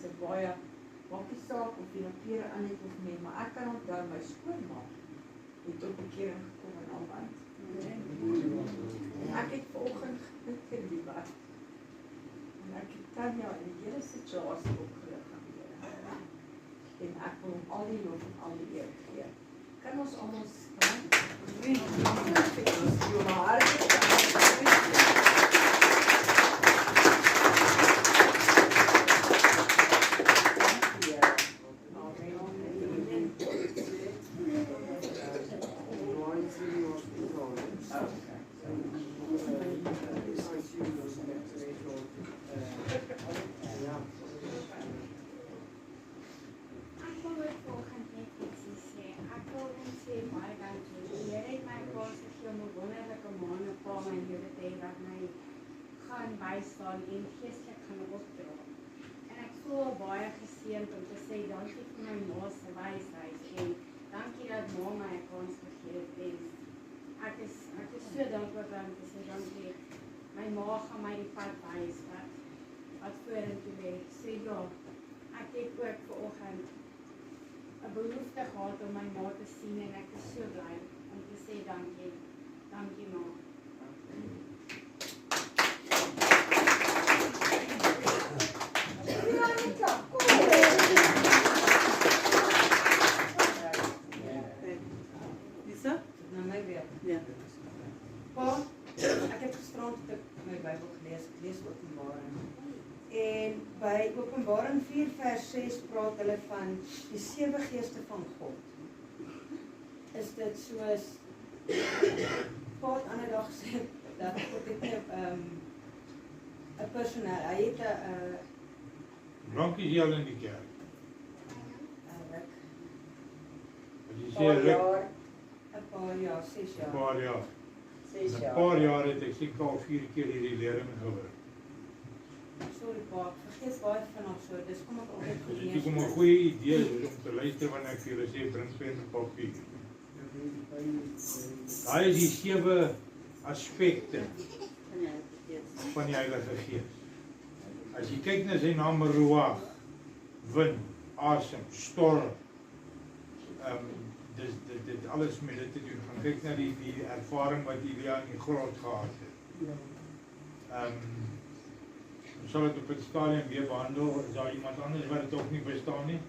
'n baie, maak nie saak of jy nou klere aan het of nie, maar ek kan onthou my skoonma het op 'n keer ingekom in haar bad. En ek het vanoggend gebid in die bad. En ek het Tanya in die hele situasie opgelig aan die Here. En ek wil hom al die lof en al die eer gee. Kan ons almal staan? Bystaan en geestelik gaan opdra. En ek voel baie geseënd om te sê dankie vir my ma se wysheid en dankie dat ma my 'n kans gegee het. En ek is so dankbaar om te sê dankie. My ma gaan my die pad wys wat vorentoe lê. So ja, ek het ook vanoggend 'n behoefte gehad om my ma te sien en ek is so bly om te sê dankie. Dankie ma. Ja. Pa, ek het gisterand my Bybel gelees, ek lees Openbaring. En by Openbaring 4 vers 6 praat hulle van die 7 geeste van God. Is dit soos Pa het ander dag gesê dat God het nie 'n personeel, hy het 'n Blankie is al in die kerk. Wat jy sê, Rick? 'n paar jaar, 6 jaar. 'n paar jaar. 6 'n jaar. paar jaar het ek seker al 4 keer hierdie lering gehoor. Sorry pa, ek vergeet baie vanaand so, dis kom ek altyd Dit gelees. is kom 'n goeie idee is om te luister wanneer ek vir julle sê bring pen en papier. Daai is die 7 aspekte van die Heilige Gees. As jy kyk na sy naam Ruach, wind, asem, storm, dit alles met dit te doen. Gaan kyk na die ervaring wat Elia in die grot gehad het. Ons sal dit op het stadium weer behandel. Is daar iemand anders wat dit ook nie verstaan nie?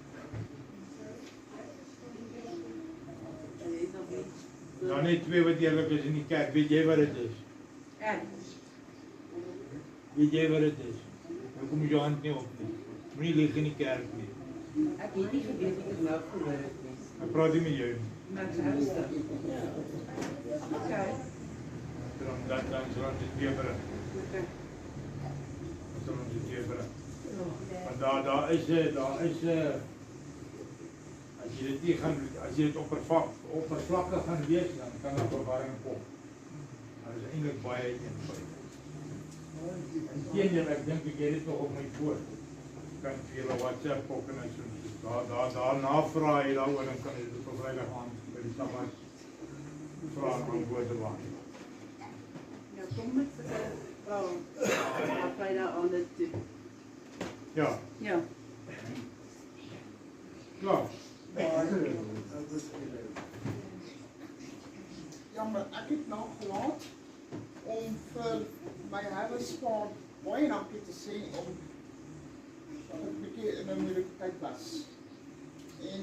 Daar net 2 wat eerlik is in die kerk. Weet jy wat dit is? Weet jy wat dit is? Dan kom jy jou hand nie op nie. Moenie lieg in die kerk nie. Ek weet nie geweet ek nou gehoor het nie. Ek praat nie met jou nie. Maar ek is rustig. Okay. Dan sal ons dit weer bring. Dan sal ons dit weer bring. Want daar is as jy dit nie gaan, as jy dit oppervlakkig gaan lees, dan kan daar verwarring kom. Maar dit is eintlik baie eenvoudig. Inteendeel, ek dink ek het dit nog op my foon. Kan vir julle WhatsApp ook en as jy daar navraag jy daaroor, dan kan jy dit op vrydag aan by die Sabbat vraag antwoorde wacht. Ja, kom met vrydag aan dit toe. Ja. Ja. Klaar. Ja, maar ek het nou gelaat om vir my huisvader baie dankie te sê om wat ek bietjie in 'n moeilike tyd was. En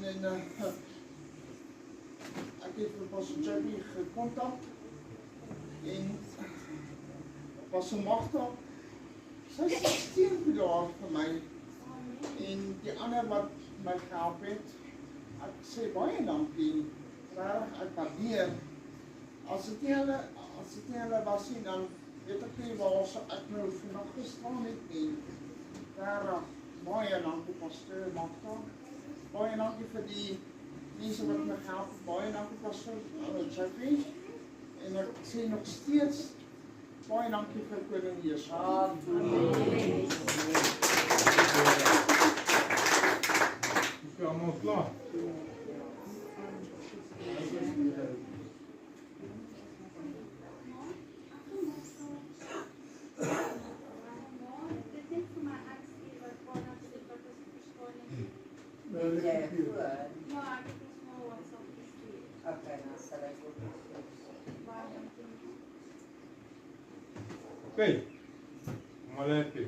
ek het vir Pastor Jackie gekontak en Pastor Magda, sy is 'n steunpilaar vir my en die ander wat my gehelp het. Ek sê baie dankie. Regtig, ek waardeer. As dit nie hulle was nie, dan weet ek nie waar ek nou vandag gestaan het nie. Regtig, baie dankie Pastor Magda. Baie dankie vir die mense wat my gehelp het. Baie dankie Pastor Jackie. En ek sê nog steeds baie dankie vir Koning Jesus. Amen. Is jy allemaal klaar? Oké, maar lekker.